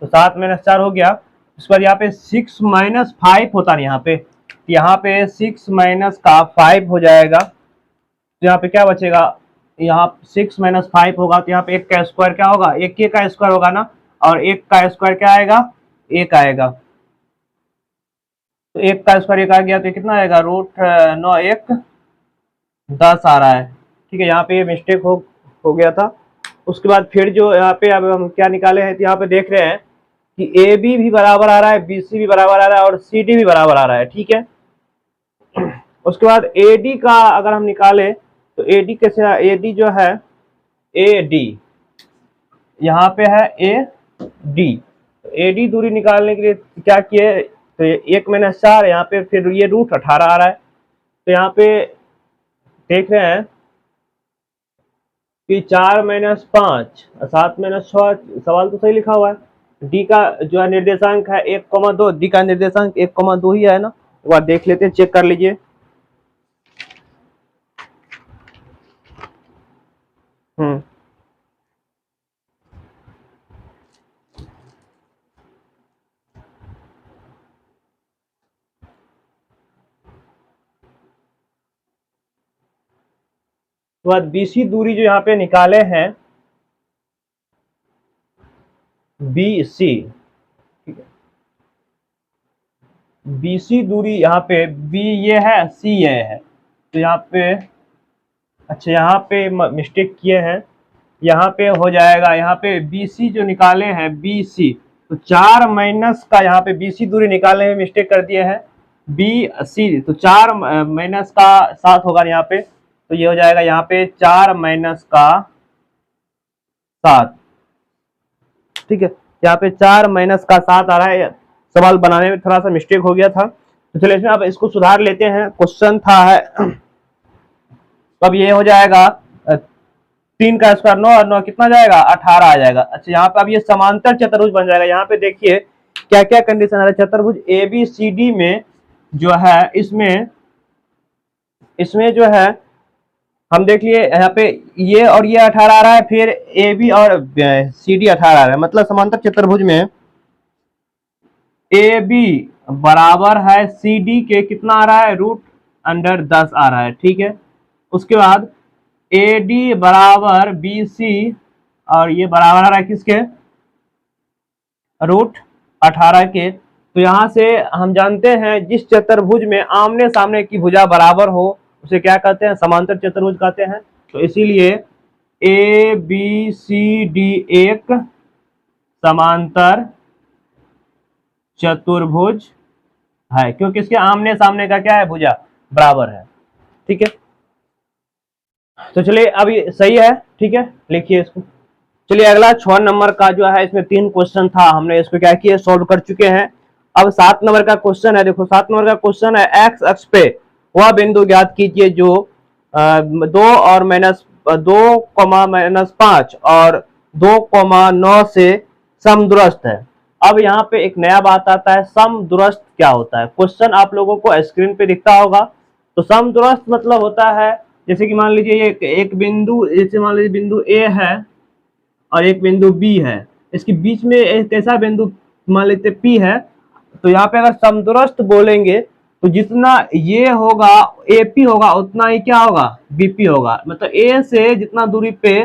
तो 7 माइनस 4 हो गया, उसके बाद यहाँ पे 6 माइनस 5 होता है यहाँ पे 6 माइनस का 5 हो जाएगा, तो यहाँ पे क्या बचेगा, यहाँ 6 माइनस 5 होगा, तो यहाँ पे एक का स्क्वायर क्या होगा, एक के का स्क्वायर होगा ना, और एक का स्क्वायर क्या आएगा, एक आएगा, तो एक का स्क्वायर एक आ गया, तो कितना आएगा, रूट 9 1 10 आ रहा है। ठीक है, यहाँ पे ये मिस्टेक हो गया था। उसके बाद फिर जो यहाँ पे अब हम क्या निकाले हैं, तो यहाँ पे देख रहे हैं कि ए बी भी बराबर आ रहा है, बी सी भी बराबर आ रहा है, और सी डी भी बराबर आ रहा है। ठीक है, उसके बाद ए डी का अगर हम निकाले तो ए डी कैसे, ए डी जो है, ए डी यहाँ पे है ए डी, ए डी दूरी निकालने के लिए क्या किए, तो 1 माइनस 4, यहाँ पे फिर ये रूट 18 आ रहा है, तो यहाँ पे देख रहे हैं कि 4 माइनस 5 7 माइनस 6, सवाल तो सही लिखा हुआ है। डी का जो है निर्देशांक है 1,2, डी का निर्देशांक 1,2 ही है ना, एक बार देख लेते हैं, चेक कर लीजिए। तो बाद बीसी दूरी जो यहाँ पे निकाले हैं, बी सी, ठीक है, बीसी दूरी यहाँ पे बी ये है, सी ये है, तो यहाँ पे अच्छा यहाँ पे मिस्टेक किए हैं, यहाँ पे हो जाएगा, यहाँ पे बीसी जो निकाले हैं बीसी, तो 4 माइनस का यहाँ पे बीसी दूरी निकालने में मिस्टेक कर दिए हैं, बी सी, तो 4 माइनस का 7 होगा यहाँ पे, तो ये हो जाएगा यहाँ पे 4 माइनस का 7। ठीक है, यहाँ पे 4 माइनस का 7 आ रहा है, सवाल बनाने में थोड़ा सा मिस्टेक हो गया था, तो चलिए इसमें अब इसको सुधार लेते हैं। क्वेश्चन था है, तो अब ये हो जाएगा 3 का स्क्वायर 9 और 9 कितना जाएगा, 18 आ जाएगा। अच्छा, यहाँ पे अब ये समांतर चतुर्भुज बन जाएगा। यहाँ पे देखिए क्या क्या कंडीशन है, चतुर्भुज ए बी सी डी में जो है, इसमें जो है हम देख लिए यहाँ पे ये और ये 18 आ रहा है, फिर ए बी और सी डी 18 आ रहा है, मतलब समांतर चतुर्भुज में ए बी बराबर है सी डी के कितना आ रहा है, रूट अंडर 10 आ रहा है। ठीक है, उसके बाद ए डी बराबर बी सी, और ये बराबर आ रहा है किसके, रूट 18 के। तो यहां से हम जानते हैं जिस चतुर्भुज में आमने सामने की भुजा बराबर हो उसे क्या कहते हैं, समांतर चतुर्भुज कहते हैं। तो इसीलिए ए बी सी डी एक समांतर चतुर्भुज है, क्योंकि इसके आमने सामने का क्या है, भुजा बराबर है। ठीक है, तो चलिए अब ये सही है। ठीक है, लिखिए इसको। चलिए अगला 6 नंबर का जो है, इसमें 3 क्वेश्चन था, हमने इसको क्या किया, सॉल्व कर चुके हैं। अब 7 नंबर का क्वेश्चन है, देखो 7 नंबर का क्वेश्चन है, एक्स अक्ष पे वह बिंदु ज्ञात कीजिए जो 2 और माइनस 2,-5 और 2,9 से समदूरस्थ है। अब यहाँ पे एक नया बात आता है, समदूरस्थ क्या होता है। क्वेश्चन आप लोगों को स्क्रीन पे दिखता होगा। तो समदूरस्थ मतलब होता है, जैसे कि मान लीजिए ये एक बिंदु, जैसे मान लीजिए बिंदु ए है और एक बिंदु बी है, इसके बीच में एक ऐसा बिंदु मान लेते पी है, तो यहाँ पे अगर समदूरस्थ बोलेंगे तो जितना ये होगा एपी होगा उतना ही क्या होगा, बीपी होगा। मतलब ए से जितना दूरी पे,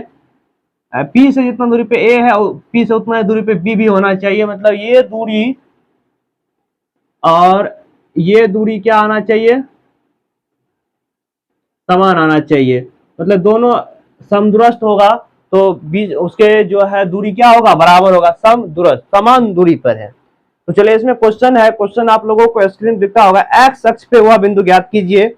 पी से जितना दूरी पे ए है, पी से उतना दूरी पे बी भी होना चाहिए। मतलब ये दूरी और ये दूरी क्या आना चाहिए, समान आना चाहिए। मतलब दोनों समदूरस्थ होगा तो बीच उसके जो है दूरी क्या होगा, बराबर होगा, समदूरस्थ समान दूरी पर है। तो चलिए इसमें क्वेश्चन है, क्वेश्चन आप लोगों को स्क्रीन दिखता होगा, एक्स अक्ष पे वह बिंदु ज्ञात कीजिए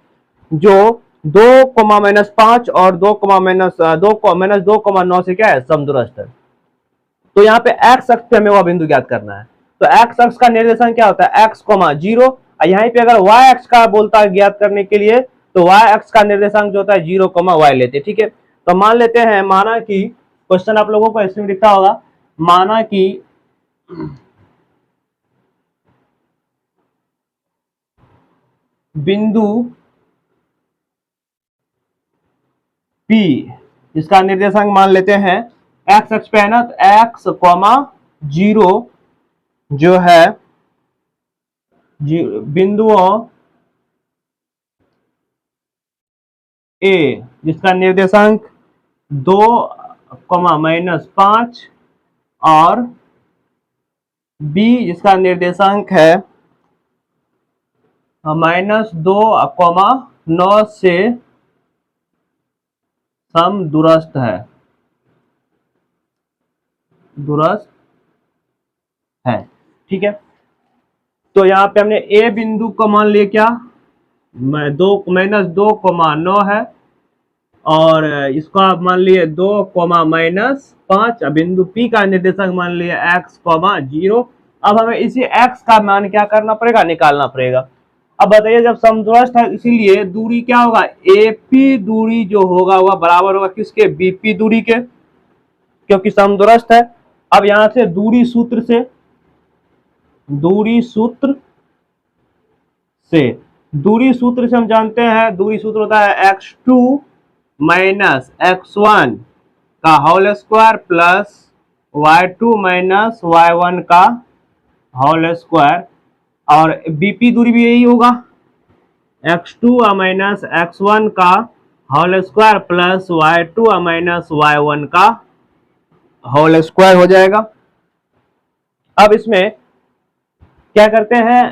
जो 2,-5 और 2,-2,9 से क्या है, समदूरस्थ है। तो यहाँ पे एक्स अक्ष पे हमें वह बिंदु ज्ञात करना है। तो एक्स अक्ष का निर्देशांक क्या होता है, x, 0। यहाँ पे अगर y अक्ष का बोलता है ज्ञात करने के लिए, तो y अक्ष का निर्देशांक जो होता है 0, y लेते। ठीक है, तो मान लेते हैं, माना कि क्वेश्चन आप लोगों को इसमें दिखता होगा, माना कि बिंदु P जिसका निर्देशांक मान लेते हैं x अक्ष पे है ना, तो x, 0 जो है बिंदुओं ए जिसका निर्देशांक 2, -5 और बी जिसका निर्देशांक है -2, 9 से समदूरस्थ है, दूरस्थ है। ठीक है, तो यहाँ पे हमने ए बिंदु को मान लिया क्या, -2, 9 है, और इसको आप मान लिए 2, -5, बिंदु पी का निर्देशांक मान लिया x, 0। अब हमें इसी x का मान क्या करना पड़ेगा, निकालना पड़ेगा। अब बताइए, जब समदूरस्थ है इसीलिए दूरी क्या होगा, AP दूरी जो होगा वह बराबर होगा किसके, BP दूरी के, क्योंकि समदूरस्थ है। अब यहां से दूरी सूत्र से हम जानते हैं, दूरी सूत्र होता है x2 - x1 का whole square plus y2 - y1 का होल स्क्वायर, और बीपी दूरी भी यही होगा, x2 - x1 का whole square plus y2 - y1 का होल स्क्वायर हो जाएगा। अब इसमें क्या करते हैं,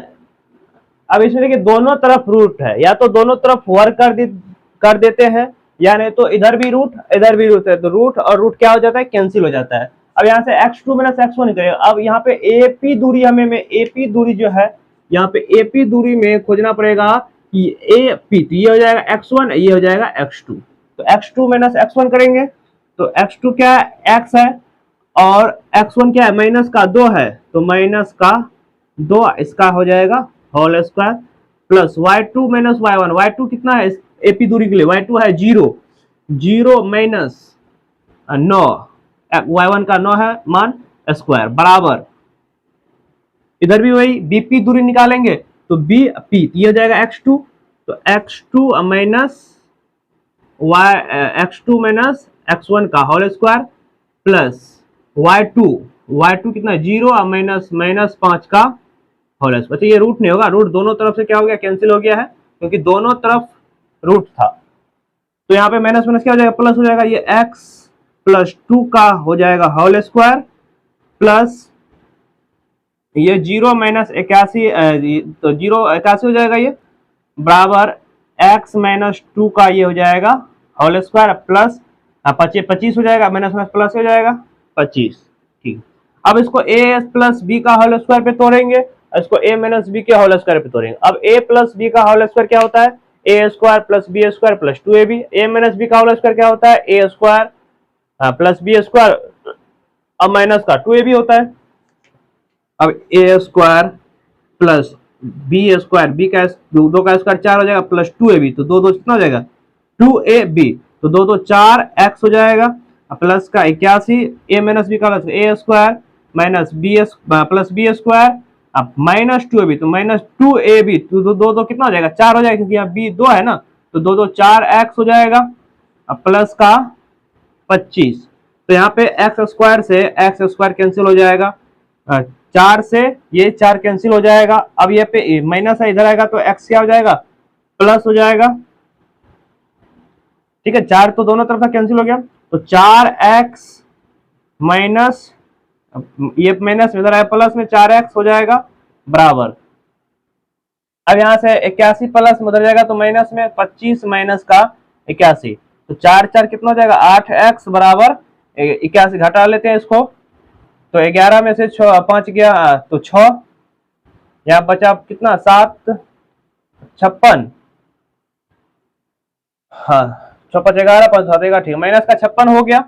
अब इसमें देखिए दोनों तरफ रूट है, या तो दोनों तरफ वर्ग कर देते हैं, या नहीं तो इधर भी रूट इधर भी रूट है, तो रूट और रूट क्या हो जाता है, कैंसिल हो जाता है। अब यहाँ से x2 - x1 निकलेगा। अब यहाँ पे AP दूरी हमें AP दूरी जो है, यहाँ पे AP दूरी में खोजना पड़ेगा कि AP, तो ये हो जाएगा x1, ये हो जाएगा x2, तो x2 - x1 करेंगे, तो x2 क्या है, x है, और x1 क्या है, -2 है, तो -2 इसका हो जाएगा whole square plus y2 - y1, y2 कितना है AP दूरी के लिए, y2 है 0, 0 - 9, y1 का 9 है मान, स्क्वायर बराबर, इधर भी वही BP दूरी निकालेंगे, तो BP ये हो जाएगा x2, तो x2 - x1 का होल स्क्वायर प्लस y2 कितना 0 -5 का होल स्क्वायर। तो ये रूट नहीं होगा, रूट दोनों तरफ से क्या हो गया, कैंसिल हो गया है, क्योंकि दोनों तरफ रूट था। तो यहाँ पे माइनस माइनस क्या हो जाएगा, प्लस हो जाएगा, ये x + 2 का हो जाएगा होल स्क्वायर प्लस ये 0 - 81, तो 0 81 हो जाएगा, ये बराबर x - 2 का ये हो जाएगा होल स्क्वायर प्लस 25 हो जाएगा, माइनस माइनस प्लस हो जाएगा 25। ठीक, अब इसको a + b का होल स्क्वायर पे तोड़ेंगे, इसको a - b के होल स्क्वायर पे तोड़ेंगे। अब a + b का होल स्क्वायर क्या होता है, a² + b² + 2ab। a - b का होल स्क्वायर क्या होता है, a² + b², अब माइनस का 2ab होता है। अब a² प्लस b², b का 2 का स्क्वायर 4 हो जाएगा, प्लस 2ab, तो 2 कितना हो जाएगा, 2ab, तो 2 4 x हो जाएगा, प्लस का 81, a - b का a² + b² अब -2ab, तो -2ab, तो 2 कितना हो जाएगा, 4 हो जाएगा, क्योंकि यहाँ b 2 है ना, तो 2 4 x हो जाएगा, अब प्लस का 25, तो यहाँ पे x² से x² कैंसिल हो जाएगा, 4 से ये 4 कैंसिल हो जाएगा। अब ये पे माइनस है, इधर आएगा तो x क्या हो जाएगा, प्लस हो जाएगा। ठीक है, 4 तो दोनों तरफ का कैंसिल हो गया, तो 4x माइनस, ये माइनस इधर आया प्लस में 4x हो जाएगा बराबर। अब यहां से 81 प्लस में उधर जाएगा तो माइनस में 25 माइनस का 81, तो 4 4 कितना हो जाएगा, 8x बराबर 81, घटा लेते हैं इसको, तो 11 में से 5 गया तो 6, यहाँ बचा कितना 7, 56, हाँ 6 5 11 5 7 देगा, ठीक, माइनस का 56 हो गया,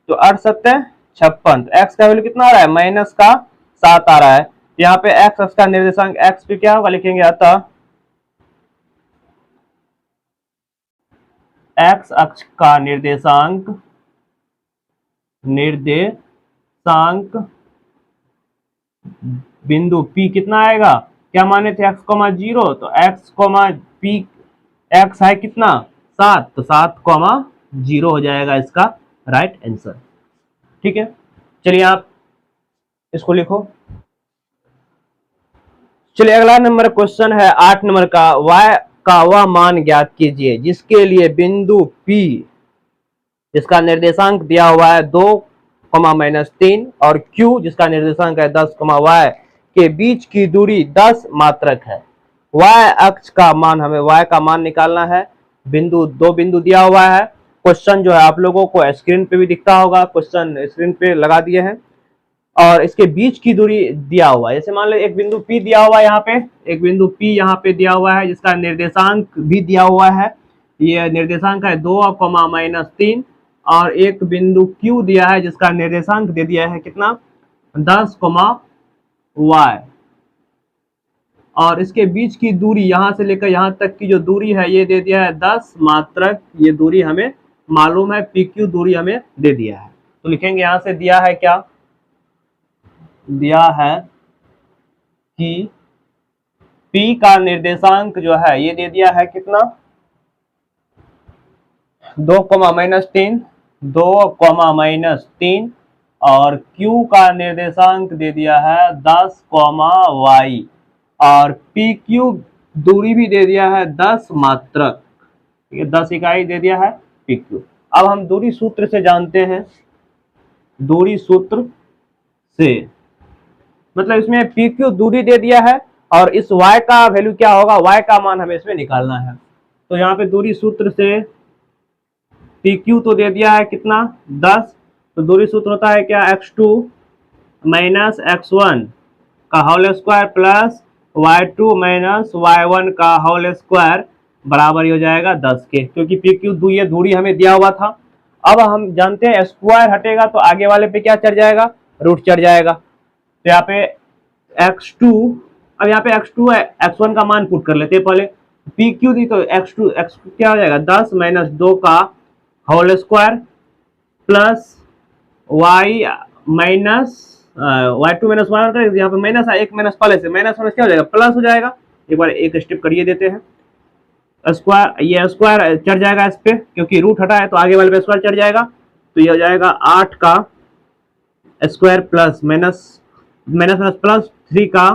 तो 8 7 56, तो x का वैल्यू कितना आ रहा है, माइनस का 7 आ रहा है। यहाँ पे x का निर्देशांक x पे क्या होगा, लिखेंगे अतः x अक्ष का निर्देशांक बिंदु P कितना आएगा, क्या माने थे x, 0, तो x, P, x है कितना 7, तो 7, 0 हो जाएगा इसका राइट आंसर। ठीक है, चलिए आप इसको लिखो। चलिए अगला नंबर क्वेश्चन है 8 नंबर का, y का वह मान ज्ञात कीजिए जिसके लिए बिंदु P जिसका निर्देशांक दिया हुआ है 2, -3 और Q जिसका निर्देशांक है 10, y के बीच की दूरी 10 मात्रक है। y अक्ष का मान, हमें y का मान निकालना है। दो बिंदु दिया हुआ है। क्वेश्चन जो है आप लोगों को स्क्रीन पे भी दिखता होगा, क्वेश्चन स्क्रीन पे लगा दिए हैं और इसके बीच की दूरी दिया हुआ है। जैसे मान लो एक बिंदु P दिया हुआ है, यहाँ पे एक बिंदु P यहाँ पे दिया हुआ है जिसका निर्देशांक भी दिया हुआ है। ये निर्देशांक है 2, -3 और एक बिंदु Q दिया है जिसका निर्देशांक दे दिया है कितना, 10, y और इसके बीच की दूरी यहां से लेकर यहां तक की जो दूरी है ये दे दिया है 10 मात्रक। ये दूरी हमें मालूम है, PQ दूरी हमें दे दिया है। तो लिखेंगे यहां से दिया है क्या, दिया है कि P का निर्देशांक जो है ये दे दिया है कितना, 2, -3 और Q का निर्देशांक दे दिया है 10, y और PQ दूरी भी दे दिया है 10 मात्रक, ये 10 इकाई दे दिया है PQ। अब हम दूरी सूत्र से जानते हैं, दूरी सूत्र से मतलब इसमें PQ दूरी दे दिया है और इस y का वैल्यू क्या होगा, y का मान हमें इसमें निकालना है। तो यहाँ पे दूरी सूत्र से PQ तो दे दिया है कितना, 10, तो दूरी सूत्र होता है क्या, x2 - x1 का whole square plus y2 - y1 का होल स्क्वायर बराबर हो जाएगा 10 के, क्योंकि PQ ये दूरी हमें दिया हुआ था। अब हम जानते हैं स्क्वायर हटेगा तो आगे वाले पे क्या चढ़ जाएगा, रूट चढ़ जाएगा। तो यहाँ पे x2, अब यहाँ पे x2 है, x1 का मान पुट कर लेते हैं पहले, PQ दी तो x2 क्या हो जाएगा, 10 - 2 का whole square plus y y2 - y1, यहाँ पे माइनस है, एक माइनस पहले से, माइनस क्या हो जाएगा, प्लस हो जाएगा। एक बार एक स्टेप करिए देते हैं, स्क्वायर, ये स्क्वायर चढ़ जाएगा इस पे क्योंकि रूट हटा है तो आगे वाले पे स्क्वायर चढ़ जाएगा। तो ये हो जाएगा 8 का स्क्वायर प्लस माइनस प्लस 3 का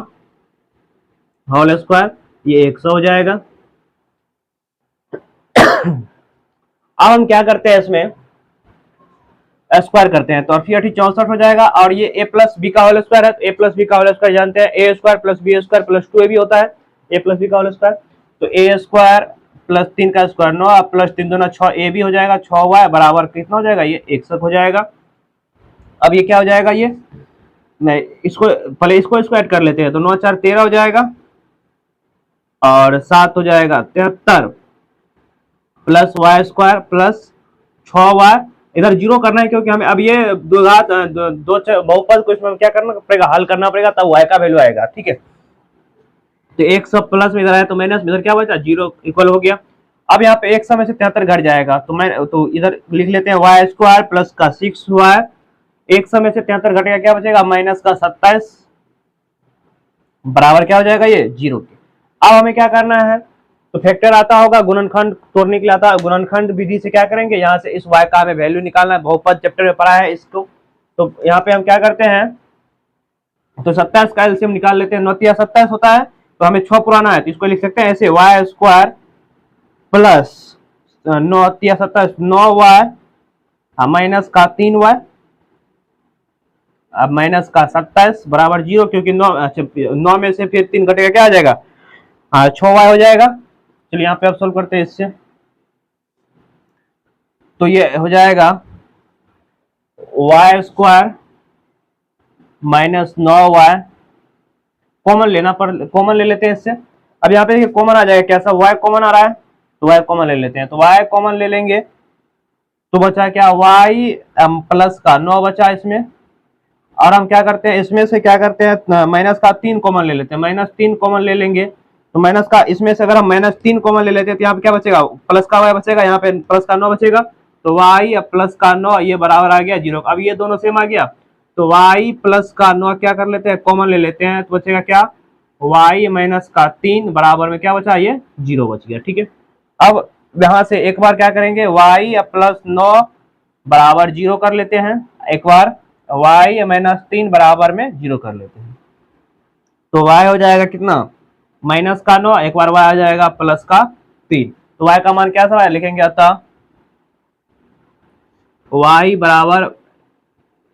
होल स्क्वायर, ये 100 हो जाएगा। अब हम क्या करते हैं, इसमें स्क्वायर करते हैं तो 64 हो जाएगा और ये a प्लस बी का होल स्क्वायर है, तो a प्लस बी का होल स्क्वायर जानते हैं, a square plus B square plus 2ab होता है, a प्लस बी का होल स्क्वायर। तो a स्क्वायर प्लस 3 का स्क्वायर 9 प्लस 3 दूना 6ab हो जाएगा, 6y बराबर कितना हो जाएगा, ये 61 हो जाएगा। अब ये क्या हो जाएगा, ये मैं इसको पहले इसको स्क्वायर कर लेते हैं, तो 9 4 13 हो जाएगा और 7 हो जाएगा 73 plus y square plus 6y, इधर जीरो करना है क्योंकि हमें अब ये दो बहुपद को इसमें क्या करना पड़ेगा, हल करना पड़ेगा, तब y का वैल्यू आएगा। ठीक है, तो 100 प्लस में इधर आया तो माइनस में इधर क्या बचा, 0 इक्वल हो गया। अब यहाँ पे 100 में से 73 घट जाएगा तो इधर लिख लेते हैं y स्क्वायर प्लस का 6y, 100 में से 73 घटेगा क्या बचेगा, माइनस का 27 बराबर क्या हो जाएगा, ये 0 के। अब हमें क्या करना है, तो फैक्टर आता होगा, गुणनखंड तोड़ने के लिए आता है, गुणनखंड विधि से क्या करेंगे, यहाँ से इस y का हमें वैल्यू निकालना है, बहुपद चैप्टर में पढ़ा है इसको। तो यहाँ पे हम क्या करते हैं, तो 27 का एलसीएम निकाल लेते हैं, 9 × 27 होता है, तो हमें 6 पुराना है तो इसको लिख सकते हैं ऐसे, y square plus 9 × 27 9y minus का 3y, अब माइनस का 27 बराबर 0, क्योंकि 9 में से फिर 3 घटेगा क्या आ जाएगा, 6y हो जाएगा। चलिए यहाँ पे अब सोल्व करते हैं इससे, तो ये हो जाएगा y square minus 9y, common ले लेते हैं इससे। अब यहाँ पे देखिए कॉमन आ जाएगा, कैसा, y कॉमन आ रहा है तो y कॉमन ले लेते हैं, तो y कॉमन ले लेंगे तो बचा क्या, y प्लस का 9 बचा इसमें, और हम क्या करते हैं, इसमें से क्या करते हैं, माइनस का 3 कॉमन ले लेते हैं, -3 कॉमन ले लेंगे, तो माइनस का इसमें से अगर हम -3 कॉमन ले लेते हैं तो यहाँ पे क्या बचेगा, प्लस का y बचेगा, यहाँ पे प्लस का 9 बचेगा, तो y प्लस का 9 ये बराबर आ गया 0। अब ये दोनों सेम आ गया, तो y प्लस का 9 क्या कर लेते हैं, कॉमन ले लेते हैं, तो बचेगा क्या, y माइनस का 3 बराबर में क्या बचा, ये 0 बच गया। ठीक है, अब यहाँ से एक बार क्या करेंगे, y प्लस 9 बराबर 0 कर लेते हैं, एक बार y माइनस 3 बराबर में 0 कर लेते हैं, तो y हो जाएगा कितना, माइनस का 9, एक बार y आ जाएगा प्लस का 3। तो y का मान क्या था लिखेंगे, अतः y बराबर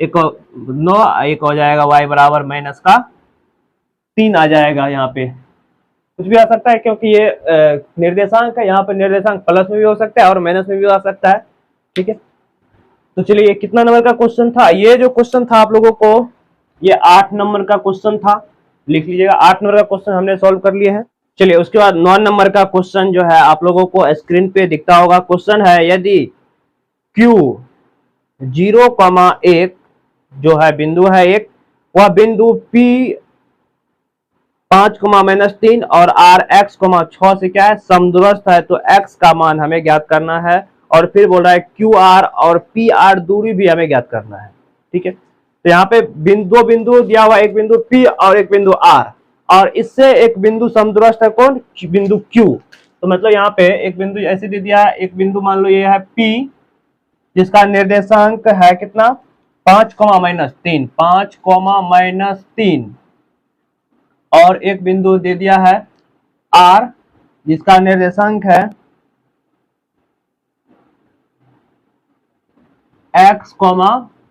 एक 9, एक हो जाएगा y बराबर माइनस का 3 आ जाएगा। यहाँ पे कुछ भी आ सकता है क्योंकि ये निर्देशांक है, यहाँ पे निर्देशांक प्लस में भी हो सकता है और माइनस में भी आ सकता है। ठीक है, तो चलिए ये कितना नंबर का क्वेश्चन था, ये जो क्वेश्चन था आप लोगों को ये 8 नंबर का क्वेश्चन था, लिख लीजिएगा 8 नंबर का क्वेश्चन हमने सॉल्व कर लिए हैं। चलिए उसके बाद 9 नंबर का क्वेश्चन जो है आप लोगों को स्क्रीन पे दिखता होगा। क्वेश्चन है यदि Q 0,1 जो है बिंदु है एक, वह बिंदु P 5,-3 और R x 6 से क्या है समदूरस्थ है, तो x का मान हमें ज्ञात करना है। और फिर बोल रहा है QR और PR दूरी भी हमें ज्ञात करना है। ठीक है, तो यहाँ पे दो बिंदु दिया हुआ, एक बिंदु P और एक बिंदु R, और इससे एक बिंदु समदूरस्थ है कौन, बिंदु Q। तो मतलब यहाँ पे एक बिंदु ऐसे दे दिया है, एक बिंदु मान लो ये है P जिसका निर्देशांक है कितना 5,-3, 5,-3, और एक बिंदु दे दिया है R जिसका निर्देशांक है x,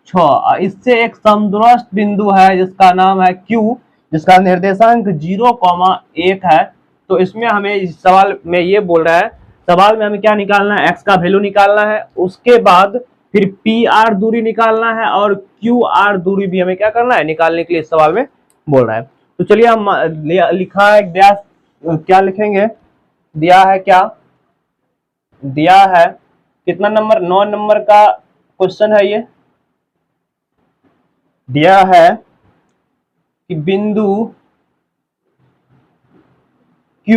6। इससे एक समदूरस्थ बिंदु है जिसका नाम है Q जिसका निर्देशांक 0,1 है। तो इसमें हमें इस सवाल में ये बोल रहा है, सवाल में हमें क्या निकालना है, x का वैल्यू निकालना है, उसके बाद फिर PR दूरी निकालना है और QR दूरी भी हमें क्या करना है निकालने के लिए इस सवाल में बोल रहा है। तो चलिए हम लिखा है क्या लिखेंगे, दिया है क्या, दिया है कितना नंबर, 9 नंबर का क्वेश्चन है ये। दिया है कि बिंदु Q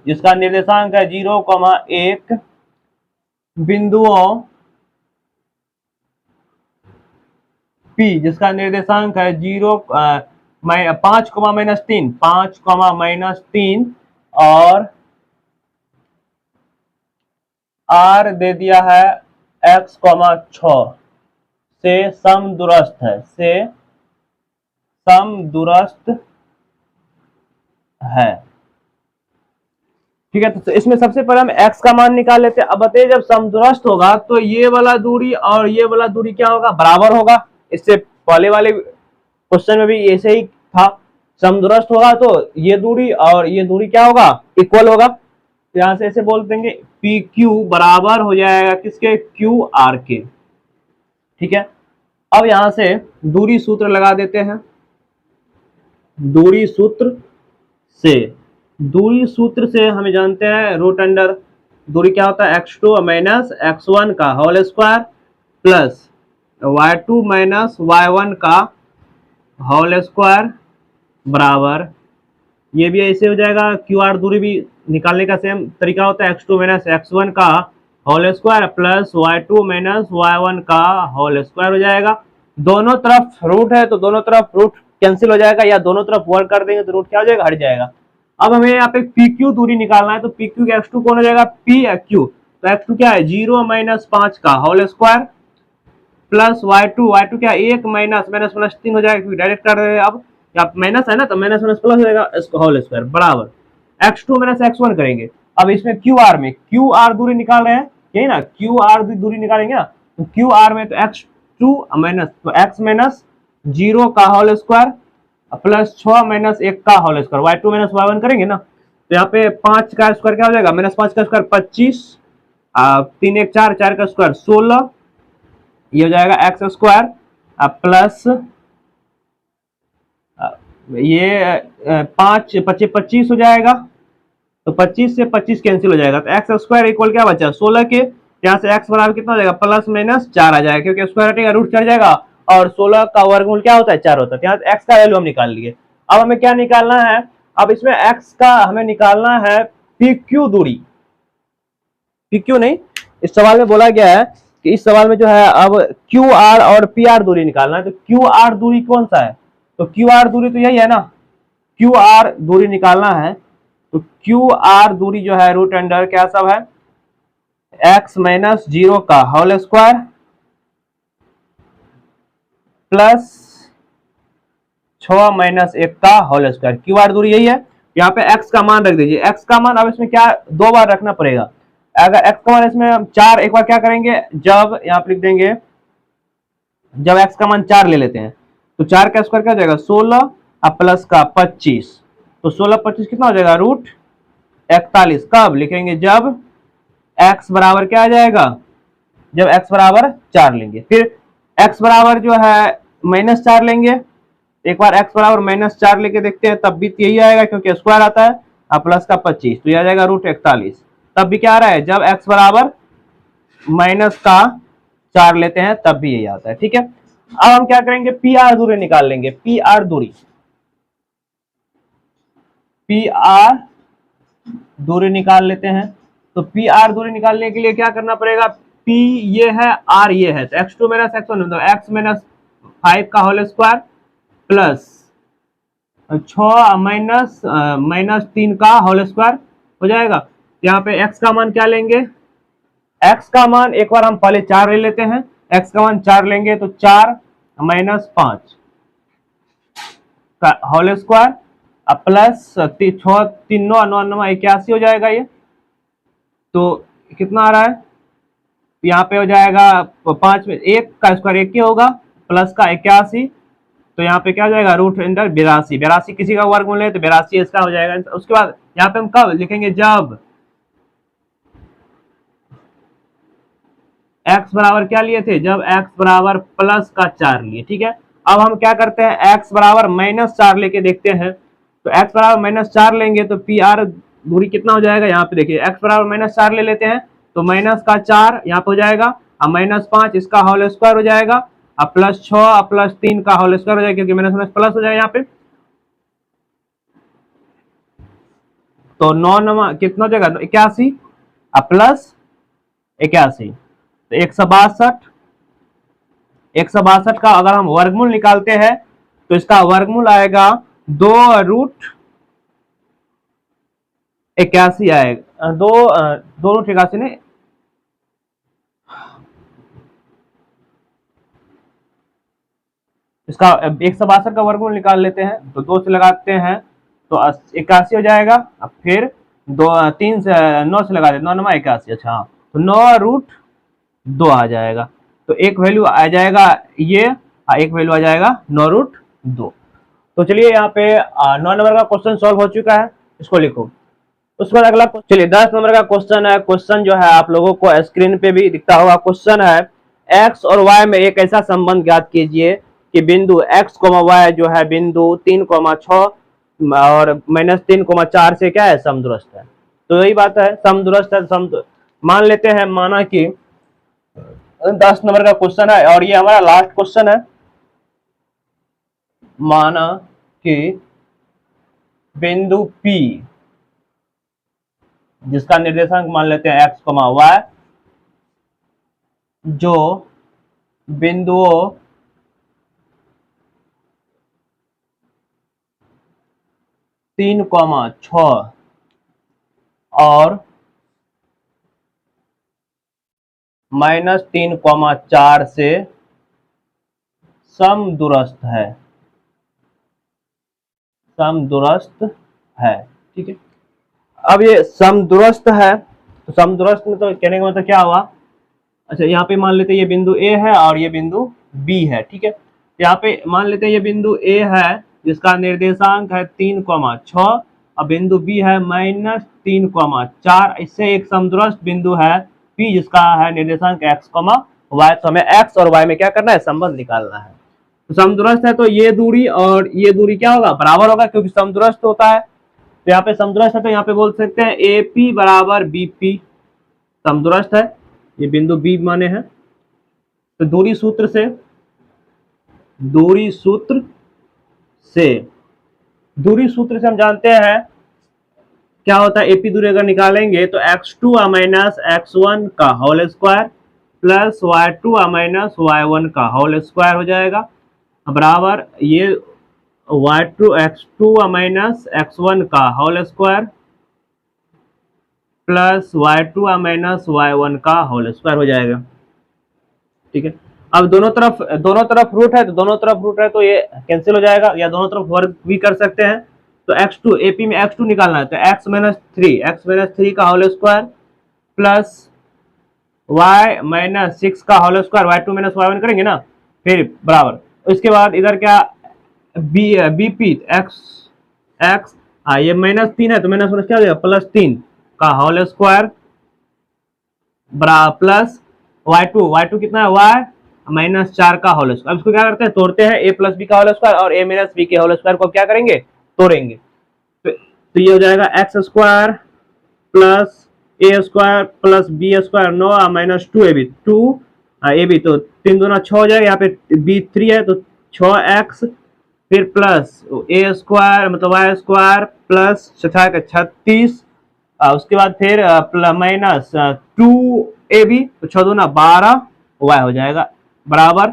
जिसका निर्देशांक है 0,1 बिंदुओं P जिसका निर्देशांक है 5,-3, 5,-3 और R दे दिया है x, 6 से समदूरस्थ है, से समदूरस्थ है। ठीक है, तो इसमें सबसे पहले हम x का मान निकाल लेते हैं। अब बताइए जब समदूरस्थ होगा तो ये वाला दूरी और ये वाला दूरी क्या होगा, बराबर होगा। इससे पहले वाले क्वेश्चन में भी ऐसे ही था, समदूरस्थ होगा तो ये दूरी और ये दूरी क्या होगा, इक्वल होगा। तो यहां से ऐसे बोल देंगे PQ बराबर हो जाएगा किसके, QR के। ठीक है, अब यहां से दूरी सूत्र लगा देते हैं। दूरी सूत्र से हमें जानते हैं रूट अंडर दूरी क्या होता है, x2 माइनस x1 का whole square plus y2 minus y1 का होल स्क्वायर बराबर, ये भी ऐसे हो जाएगा। QR दूरी भी निकालने का सेम तरीका होता है, x2 माइनस x1 का whole square plus y2 minus y1 का होल स्क्वायर हो जाएगा। दोनों तरफ रूट है तो दोनों तरफ रूट कैंसिल हो जाएगा, या दोनों तरफ वर्क कर देंगे तो रूट क्या हो जाएगा, हट जाएगा। अब हमें यहाँ पे PQ दूरी निकालना है, तो PQ का x2 कौन हो जाएगा, PQ। तो x2 क्या है 0 माइनस 5 का होल स्क्वायर प्लस y2 क्या 1 माइनस माइनस प्लस 3 हो जाएगा, डायरेक्ट कर रहे हैं। अब या माइनस है ना तो माइनस माइनस प्लस हो जाएगा, इसका होल स्क्वायर बराबर x2 माइनस x1 करेंगे। अब इसमें QR दूरी निकाल रहे हैं, यही ना, QR दूरी निकालेंगे ना, तो QR में तो x2 माइनस तो x माइनस 0 का होल स्क्वायर प्लस 6 माइनस 1 का whole square, y2 minus y1 करेंगे ना, तो यहाँ पे 5 का स्क्वायर क्या हो जाएगा, माइनस 5 का स्क्वायर 25, 3 1 4, 4 का स्क्वायर 16, ये हो जाएगा एक्स स्क्वायर प्लस ये 5 25 25 हो जाएगा, तो 25 से 25 कैंसिल हो जाएगा, तो एक्स स्क्वायर इक्वल क्या बचा 16 के, यहाँ से एक्स बराबर कितना हो जाएगा प्लस माइनस 4 आ जाएगा, क्योंकि स्क्वायर हटेगा रूट चढ़ जाएगा और 16 का वर्गमूल क्या होता है 4 होता है। यहाँ से एक्स का वैल्यू हम निकाल लिए। अब हमें क्या निकालना है, अब इसमें एक्स का हमें निकालना है PQ दूरी, PQ नहीं, इस सवाल में बोला गया है कि इस सवाल में जो है अब QR और PR दूरी निकालना है। तो QR दूरी कौन सा है, तो QR दूरी तो यही है ना, QR दूरी निकालना है। तो QR दूरी जो है रूट अंडर क्या सब है x माइनस 0 का होल स्क्वायर प्लस 6 माइनस 1 का होल स्क्वायर। क्यू आर दूरी यही है। यहाँ पे x का मान रख दीजिए। x का मान अब इसमें क्या 2 बार रखना पड़ेगा। अगर x का मान इसमें हम 4 एक बार क्या करेंगे, जब यहाँ पे लिख देंगे, जब x का मान 4 ले लेते हैं तो 4 का स्क्वायर क्या हो जाएगा 16 और प्लस का 25, तो 16 25 कितना हो जाएगा रूट 41। कब लिखेंगे, जब x बराबर क्या आ जाएगा, जब x बराबर 4 लेंगे। फिर x बराबर जो है -4 लेंगे। एक बार x बराबर -4 लेके देखते हैं, तब भी यही आएगा क्योंकि स्क्वायर आता है, और प्लस का 25 तो यह आ जाएगा रूट 41। तब भी क्या आ रहा है, जब x बराबर -4 लेते हैं तब भी यही आता है। ठीक है, अब हम क्या करेंगे, पी आर दूरी निकाल लेंगे। पी आर दूरी निकाल लेते हैं। तो पी आर दूरी निकालने के लिए क्या करना पड़ेगा, पी ये है, आर ये है, तो x2 माइनस x1 तो x माइनस 5 का होल स्क्वायर प्लस 6 माइनस 3 का होल स्क्वायर हो जाएगा। यहाँ पे x का मान क्या लेंगे, x का मान एक बार हम पहले 4 ले लेते हैं। x का मान 4 लेंगे तो 4 माइनस 5 का होल स्क्वायर प्लस 6 3 9 9 9 81 हो जाएगा। ये तो कितना आ रहा है, यहाँ पे हो जाएगा 5 में 1 का स्क्वायर 1 ही होगा, प्लस का 81, तो यहाँ पे क्या हो जाएगा रूट अंडर 82। 82 किसी का वर्गमूल है तो 82 इसका हो जाएगा। उसके बाद यहाँ पे हम कब लिखेंगे, जब x बराबर क्या लिए थे, जब x बराबर प्लस का 4 लिए। ठीक है, अब हम क्या करते हैं, x बराबर -4 लेके देखते हैं। तो x बराबर -4 लेंगे तो पी आर दूरी कितना हो जाएगा, यहाँ पे देखिए x बराबर -4 ले लेते हैं तो माइनस का 4 यहाँ पे हो जाएगा, और -5 इसका होल स्क्वायर हो जाएगा, और प्लस 6 प्लस 3 का होल स्क्वायर हो जाएगा, क्योंकि माइनस प्लस हो जाएगा यहाँ पे। तो 9 कितना हो जाएगा 81 प्लस 81 तो 162 का अगर हम वर्गमूल निकालते हैं तो इसका वर्गमूल आएगा 2 रूट 81 आएगा, 2 रूट 81 ने इसका 162 का वर्गमूल निकाल लेते हैं तो 2 से लगाते हैं तो 81 हो जाएगा। अब फिर 3 से 9 से लगा देते 9 9 81, अच्छा हाँ, तो 9 रूट 2 आ जाएगा। तो एक वैल्यू आ जाएगा ये, एक वैल्यू आ जाएगा 9 रूट 2। तो चलिए यहाँ पे 9 नंबर का क्वेश्चन सॉल्व हो चुका है, इसको लिखो। उसके बाद अगला चलिए 10 नंबर का क्वेश्चन है। क्वेश्चन जो है आप लोगों को स्क्रीन पे भी दिखता होगा। क्वेश्चन है x और y में एक ऐसा संबंध ज्ञात कीजिए कि बिंदु x, y जो है बिंदु 3,6 और -3,4 से क्या है समदूरस्थ है। तो यही बात है, समदूरस्थ है। मान लेते हैं, माना कि 10 नंबर का क्वेश्चन है और ये हमारा लास्ट क्वेश्चन है। माना कि बिंदु P जिसका निर्देशांक मान लेते हैं x, y, जो बिंदुओं (3,6) और -3,4 से समदूरस्थ है, ठीक है। अब ये समदूरस्थ है, तो समदूरस्थ में तो कहने का मतलब क्या हुआ, अच्छा यहाँ पे मान लेते हैं ये बिंदु A है और ये बिंदु B है, ठीक है। यहाँ पे मान लेते हैं ये बिंदु A है जिसका निर्देशांक है 3,6 और बिंदु B है -3,4। इससे एक समदूरस्थ बिंदु है P जिसका है निर्देशांक x, y। तो हमें x और y में क्या करना है, संबंध निकालना है। तो समदूरस्थ है तो ये दूरी और ये दूरी क्या होगा, बराबर होगा, क्योंकि समदूरस्थ होता है। तो यहाँ पे समदूरस्थ है तो यहाँ पे बोल सकते हैं AP बराबर BP, समदूरस्थ है, ये बिंदु B माने हैं। तो दूरी सूत्र से हम जानते हैं क्या होता है, AP दूरी अगर निकालेंगे तो x2 माइनस x1 का whole square plus y2 minus y1 का होल स्क्वायर हो जाएगा, बराबर ये x2 माइनस x1 का whole square plus y2 minus y1 का होल स्क्वायर हो जाएगा, ठीक है। अब दोनों तरफ रूट है, तो दोनों तरफ रूट है तो ये कैंसिल हो जाएगा, या दोनों तरफ वर्ग भी कर सकते हैं। तो x2 एपी में x2 निकालना है, तो x-3 का होल स्क्वायर प्लस y-6 का whole square, y2 minus y1 करेंगे ना, फिर बराबर। इसके बाद इधर क्या बीपी x ये -3 है तो माइनस क्या हो जाएगा, +3 का होल स्क्वायर प्लस y2 कितना है, y-4 का होल स्क्वायर। अब इसको क्या करते हैं, तोड़ते हैं, a प्लस बी का होल स्क्वायर और a माइनस बी के होल स्क्वायर को क्या करेंगे, तोड़ेंगे। तो ये हो जाएगा x square plus a square plus B square 9 minus 2ab 2ab, तो 3 दूना 6 हो जाएगा, यहाँ पे b3 है तो 6x, फिर प्लस ए स्क्वायर मतलब वाई स्क्वायर प्लस 36, उसके बाद फिर माइनस 2ab, तो 6 दूना 12 y हो जाएगा, बराबर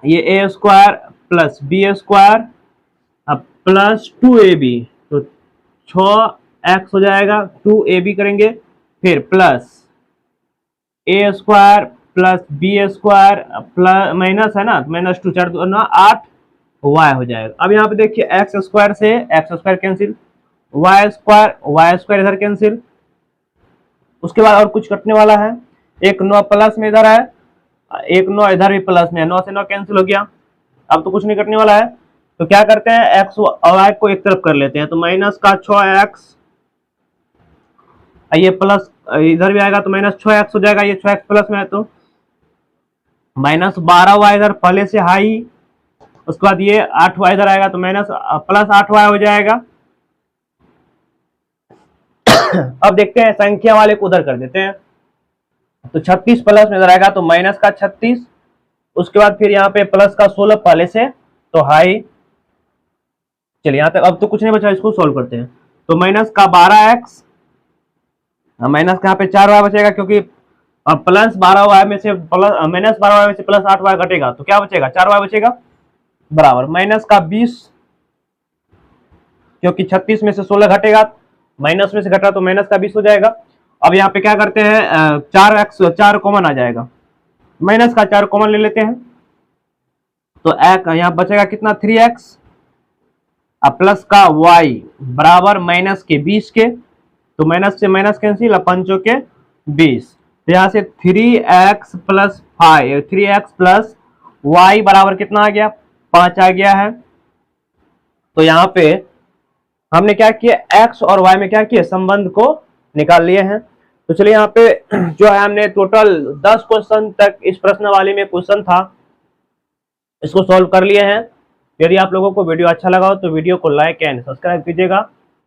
ये a square plus B square plus 2ab, तो 6x हो जाएगा, 2ab करेंगे, फिर plus a square plus B square plus minus है ना, -2 4 दूना 8 y हो जाएगा। अब यहाँ पे देखिए एक्स स्क्वायर से X square cancel, Y square इधर कैंसिल, उसके बाद और कुछ कटने वाला है, एक 9 प्लस में इधर है, एक 9 इधर भी प्लस में है, 9 से 9 कैंसिल हो गया, अब तो कुछ नहीं कटने वाला है। तो क्या करते हैं, एक्स और वाई को एक तरफ कर लेते हैं, तो माइनस का 6x, ये प्लस इधर भी आएगा तो -6x हो जाएगा, ये 6x प्लस में है तो -12y इधर पहले से हाई, उसके बाद ये 8y इधर आएगा तो प्लस 8y हो जाएगा। अब देखते हैं संख्या वाले को उधर कर देते हैं, तो 36 प्लस में इधर आएगा तो माइनस का 36, उसके बाद फिर यहाँ पे प्लस का 16 पहले से तो हाई। चलिए यहाँ तक अब तो कुछ नहीं बचा, इसको सोल्व करते हैं। तो माइनस का 12x, माइनस का यहाँ पे 4y बचेगा, क्योंकि प्लस 12y में से माइनस 12y में से प्लस 8y घटेगा तो क्या बचेगा, 4y बचेगा, बराबर माइनस का 20, क्योंकि 36 में से 16 घटेगा, माइनस में से घटा तो माइनस का 20 हो जाएगा। अब यहाँ पे क्या करते हैं, 4 कॉमन आ जाएगा, माइनस का 4 कॉमन ले लेते हैं, तो यहाँ बचेगा कितना 3x, अब प्लस का y बराबर माइनस के 20 के, तो माइनस से माइनस कैंसिल, 5 के 20, तो यहाँ से 3x प्लस y बराबर कितना आ गया, 5 आ गया है। तो यहाँ पे हमने क्या किया, x और y में क्या किया, संबंध को निकाल लिए हैं। तो चलिए यहाँ पे जो है हमने टोटल 10 क्वेश्चन तक इस प्रश्नावली में क्वेश्चन था, इसको सॉल्व कर लिए हैं। यदि आप लोगों को वीडियो अच्छा लगा हो तो वीडियो को लाइक एंड सब्सक्राइब कीजिएगा।